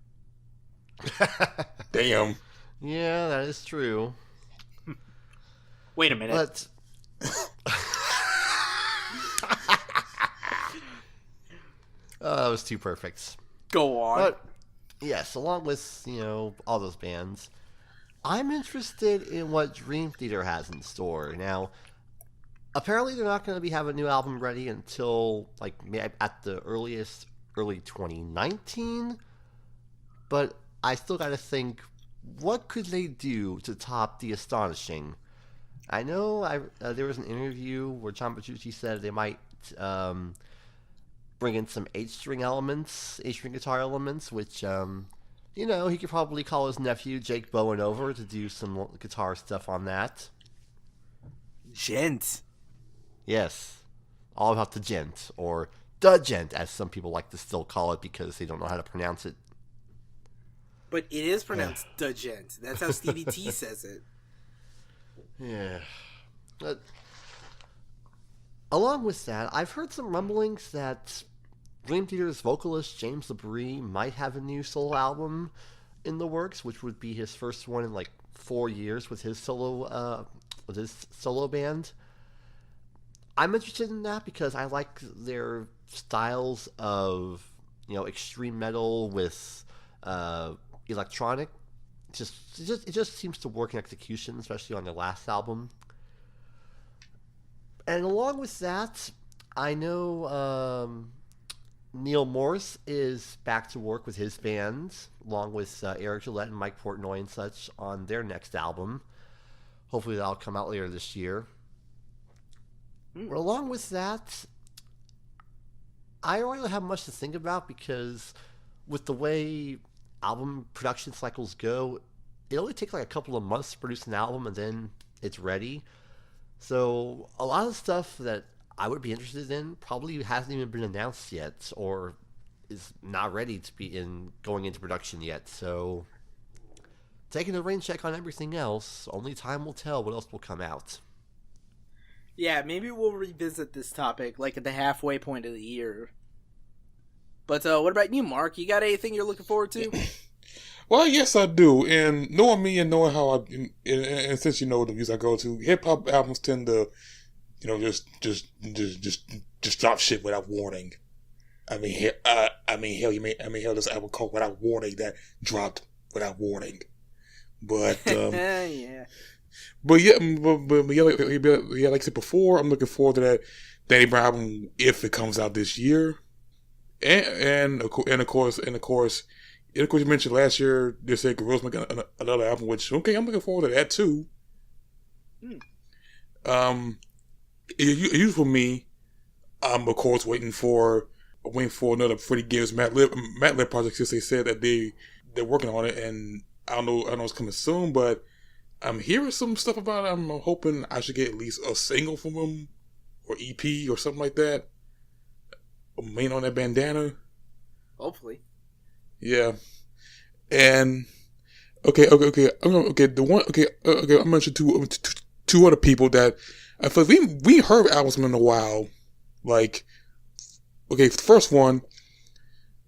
Damn. Yeah, that is true. Wait a minute. But... that was too perfect. Go on. But, yes, along with, all those bands, I'm interested in what Dream Theater has in store. Now, apparently they're not going to have a new album ready until, at the earliest, early 2019. But I still got to think, what could they do to top The Astonishing? I know there was an interview where John Petrucci said they might bring in some 8-string guitar elements, which, he could probably call his nephew Jake Bowen over to do some guitar stuff on that. Gent. Yes. All about the gent, or the gent, as some people like to still call it because they don't know how to pronounce it. But it is pronounced the gent. That's how Stevie T says it. Yeah. But along with that, I've heard some rumblings that Dream Theater's vocalist James LaBrie might have a new solo album in the works, which would be his first one in 4 years with his solo band. I'm interested in that because I like their styles of extreme metal with electronic. It just seems to work in execution, especially on their last album. And along with that, I know Neil Morse is back to work with his band, along with Eric Gillette and Mike Portnoy and such, on their next album. Hopefully that'll come out later this year. But along with that, I don't really have much to think about because with the way album production cycles go, it only takes a couple of months to produce an album and then it's ready. So a lot of stuff that I would be interested in probably hasn't even been announced yet or is not ready to be going into production yet. So taking a rain check on everything else, only time will tell what else will come out. Yeah, maybe we'll revisit this topic at the halfway point of the year. But what about you, Mark? You got anything you're looking forward to? Well, yes, I do. And knowing me and knowing how and since the music I go to, hip hop albums tend to, just drop shit without warning. Hell, this album called Without Warning that dropped without warning. But yeah. But like I said before, I'm looking forward to that Danny Brown album if it comes out this year. And of course, you mentioned last year they said Gorillaz making another album, which I'm looking forward to that too. Usually for me, I'm of course waiting for another Freddie Gibbs Matt Lib project since they said that they're working on it, and I don't know it's coming soon, but I'm hearing some stuff about it. I'm hoping I should get at least a single from them or EP or something like that. Main on that bandana. Hopefully. Yeah. And okay. I mentioned two other people that I feel we heard albums from in a while. The first one,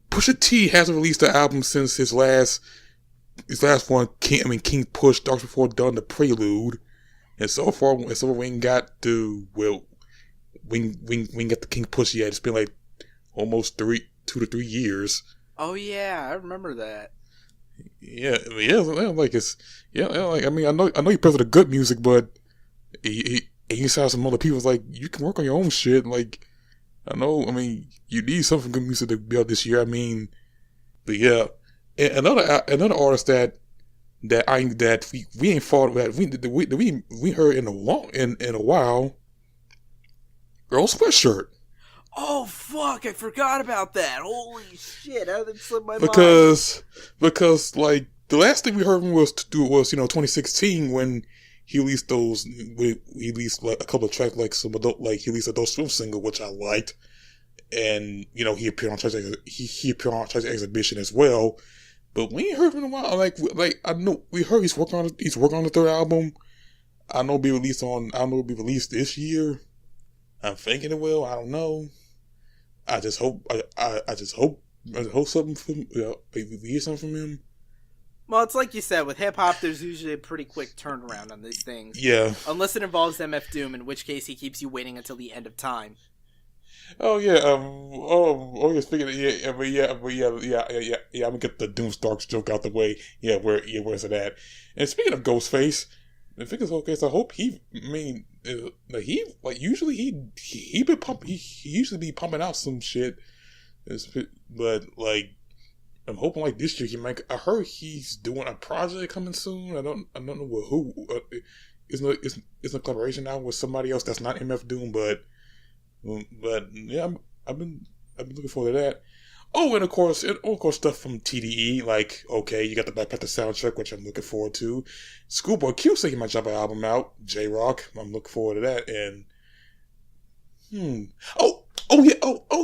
Pusha T hasn't released an album since his last one. King Push, Dark Before Dawn, The Prelude, and so far we ain't got we ain't got the King Push yet. It's been almost 2 to 3 years. Oh yeah, I remember that. Yeah, like it's like I mean, I know he plays the good music, but he saw some other people's like you can work on your own shit. Like I know, I mean, you need some good music to be out this year. I mean, but yeah, and another artist that we ain't fought that we heard in a while, Girl Sweatshirt. Oh fuck! I forgot about that. Holy shit! How did it slip my mind? Because like the last thing we heard him was 2016 when he released he released like a couple of tracks like he released Adult Swim single which I liked, and he appeared on he appeared on Church Exhibition as well. But we ain't heard from him in a while. Like I know we heard he's working on the third album. I know it'll be released this year. I'm thinking it will. I don't know. I just hope something from we hear something from him. Well, it's like you said, with hip hop, there's usually a pretty quick turnaround on these things. Yeah. Unless it involves MF Doom, in which case he keeps you waiting until the end of time. Oh yeah. Yeah. Speaking of I'm gonna get the Doom Starks joke out the way. Where's it at? And speaking of Ghostface, I think it's okay. So I hope usually he usually be pumping out some shit, but like I'm hoping like this year he might. I heard he's doing a project coming soon. I don't know with who. It's a collaboration now with somebody else that's not MF Doom, but yeah, I've been looking forward to that. Oh, and of course stuff from TDE, like, okay, you got the Black Panther soundtrack, which I'm looking forward to. Schoolboy Q saying he might drop an album out. J-Rock, I'm looking forward to that. And, oh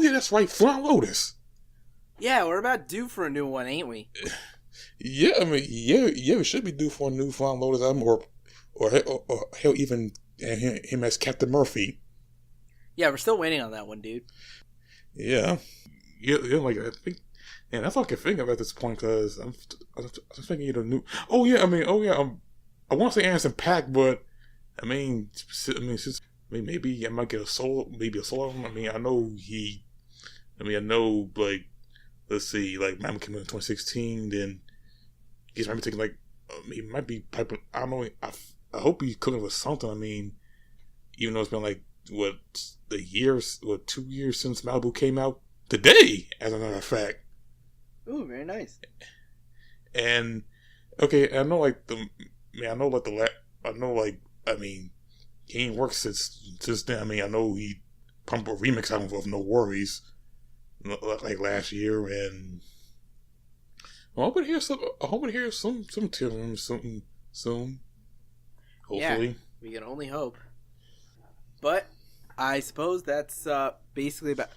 yeah, that's right, Flying Lotus. Yeah, we're about due for a new one, ain't we? Yeah, I mean, we should be due for a new Flying Lotus album, or hell, even him as Captain Murphy. Yeah, we're still waiting on that one, dude. Yeah, like I think, and that's all I can think of at this point because I'm thinking either new. I want to say Anderson .Paak, but I mean, maybe I might get a solo album. I know like let's see, like Mama came in 2016, then he's might be taking like he might be piping. I don't know. I hope he's cooking with something. I mean, even though it's been like 2 years since Malibu came out. Today, as a matter of fact. Ooh, very nice. And okay, I know he ain't worked since then. I mean, I know he pumped a remix album of No Worries like last year, and I hope to hear some something soon. Hopefully, yeah, we can only hope. But I suppose that's basically about.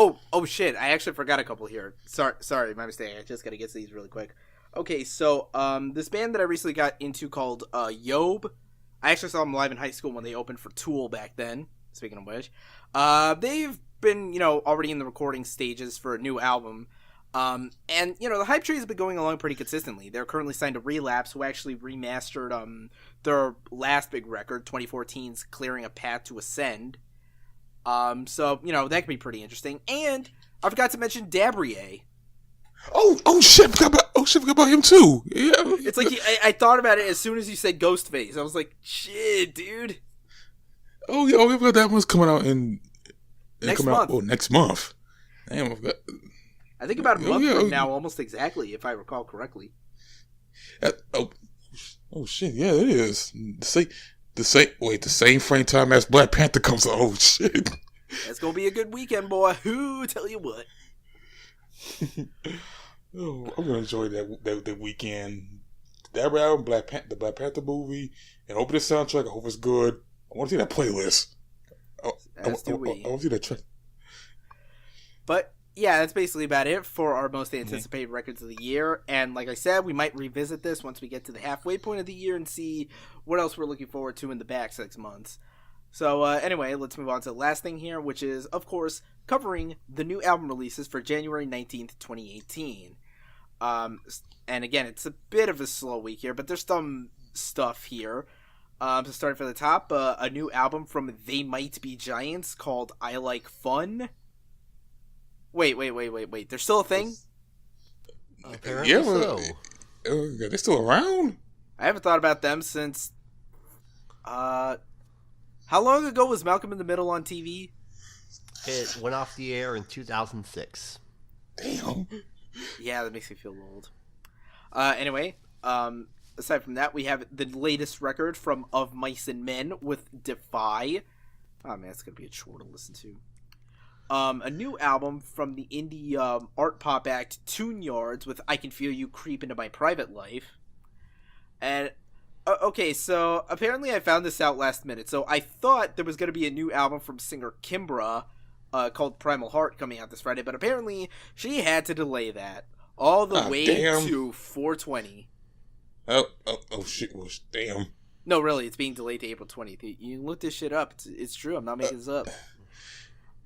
Oh shit! I actually forgot a couple here. Sorry, my mistake. I just gotta get to these really quick. Okay, so this band that I recently got into called Yob. I actually saw them live in high school when they opened for Tool back then. Speaking of which, they've been already in the recording stages for a new album. And the hype train has been going along pretty consistently. They're currently signed to Relapse, who actually remastered their last big record, 2014's "Clearing a Path to Ascend." So that could be pretty interesting. And I forgot to mention Dabrier. Oh shit! Forgot about him too. Yeah, it's like I thought about it as soon as you said Ghostface. I was like, shit, dude. Oh yeah, that one's coming out next month. Next month. Damn, I think about a month from now, almost exactly, if I recall correctly. Oh shit! Yeah, it is. The same frame time as Black Panther comes out. Oh shit! It's gonna be a good weekend, boy. Who tell you what? I'm gonna enjoy that weekend. That album, the Black Panther movie, and open the soundtrack. I hope it's good. I want to see that playlist. I want to see that track. But yeah, that's basically about it for our most anticipated records of the year. And like I said, we might revisit this once we get to the halfway point of the year and see what else we're looking forward to in the back 6 months. So anyway, let's move on to the last thing here, which is, of course, covering the new album releases for January 19th, 2018. And again, it's a bit of a slow week here, but there's some stuff here. So starting from the top, a new album from They Might Be Giants called I Like Fun. Wait. They're still a thing? Apparently so. Are they still around? I haven't thought about them since. How long ago was Malcolm in the Middle on TV? It went off the air in 2006. Damn. Yeah, that makes me feel old. Anyway, aside from that, we have the latest record from Of Mice and Men with Defy. Oh man, it's gonna be a chore to listen to. A new album from the indie art pop act Conchords with I Can Feel You Creep Into My Private Life. And, okay, so apparently I found this out last minute. So I thought there was going to be a new album from singer Kimbra called Primal Heart coming out this Friday, but apparently she had to delay that all the way to 4/20. Oh shit, well, damn. No, really, it's being delayed to April 20th. You can look this shit up. It's true. I'm not making this up.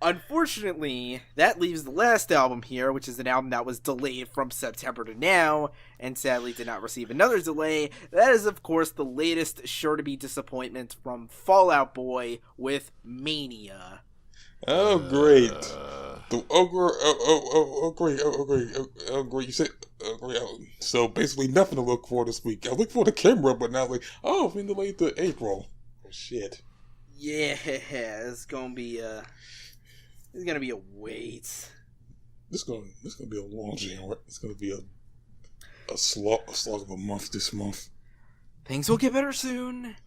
Unfortunately, that leaves the last album here, which is an album that was delayed from September to now, and sadly did not receive another delay. That is, of course, the latest sure-to-be disappointment from Fall Out Boy with Mania. Oh, great. Great. You said, great. So, basically, nothing to look for this week. I look for the camera, but now, like, oh, it's been delayed to April. Oh, shit. Yeah, it's gonna be a wait. This gonna be a long January. It's gonna be a slog of a month this month. Things will get better soon.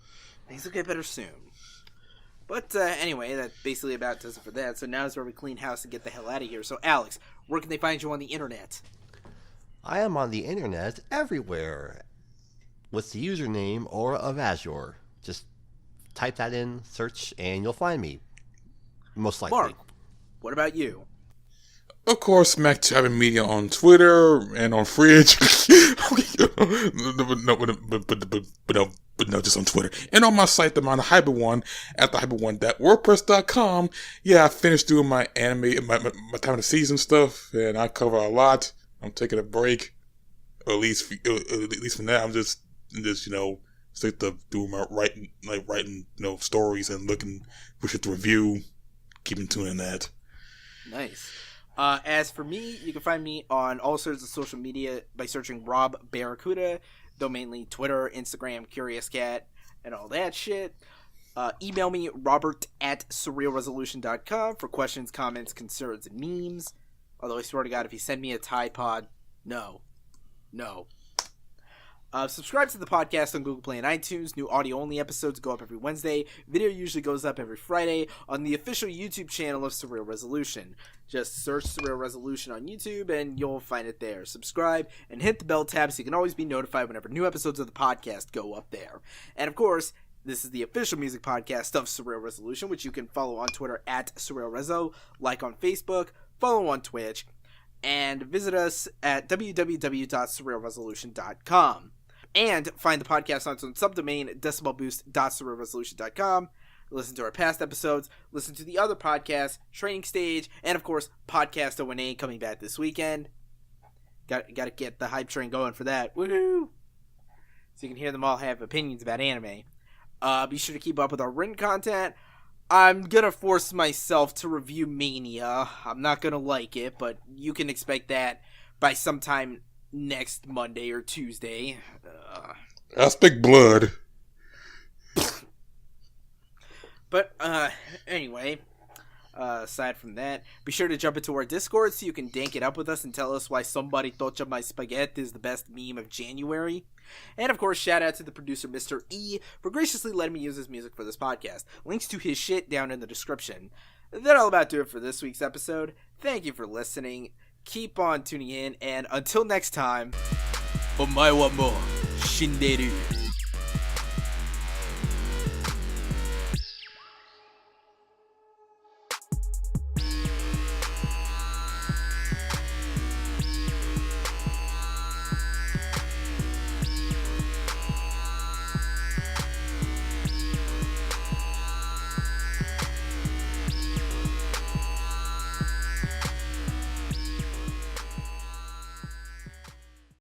But anyway, that basically about does it for that. So now is where we clean house and get the hell out of here. So Alex, where can they find you on the internet? I am on the internet everywhere with the username Aura of Azure. Just type that in, search, and you'll find me. Most likely. Mark, what about you? Of course, Mac Chavin Media on Twitter and on Fridge. No, just on Twitter. And on my site, the Mount Hyper One, at thehyper1.wordpress.com. Yeah, I finished doing my anime, my time of the season stuff, and I cover a lot. I'm taking a break. Or at least for now, I'm just stick to doing my writing, stories and looking, push it to review, keeping tuning that. Nice. As for me, you can find me on all sorts of social media by searching Rob Barracuda, though mainly Twitter, Instagram, Curious Cat, and all that shit. Email me, robert@surrealresolution.com for questions, comments, concerns, and memes. Although I swear to God, if you send me a Tide Pod, no. Subscribe to the podcast on Google Play and iTunes. New audio-only episodes go up every Wednesday. Video usually goes up every Friday on the official YouTube channel of Surreal Resolution. Just search Surreal Resolution on YouTube and you'll find it there. Subscribe and hit the bell tab so you can always be notified whenever new episodes of the podcast go up there. And of course, this is the official music podcast of Surreal Resolution, which you can follow on Twitter at SurrealRezo, like on Facebook, follow on Twitch, and visit us at www.surrealresolution.com. And find the podcast on its own subdomain, decibelboost.surrealresolution.com. Listen to our past episodes, listen to the other podcasts, Training Stage, and of course, Podcast O&A coming back this weekend. Got to get the hype train going for that. Woohoo! So you can hear them all have opinions about anime. Be sure to keep up with our written content. I'm gonna force myself to review Mania. I'm not gonna like it, but you can expect that by sometime next Monday or Tuesday. I speak blood. But anyway, aside from that, be sure to jump into our Discord so you can dank it up with us and tell us why Somebody Tocha My Spaghetti is the best meme of January. And of course, shout out to the producer Mr. E for graciously letting me use his music for this podcast. Links to his shit down in the description. That'll about do it for this week's episode. Thank you for listening. Keep on tuning in, and until next time, omae wa mo shinderu.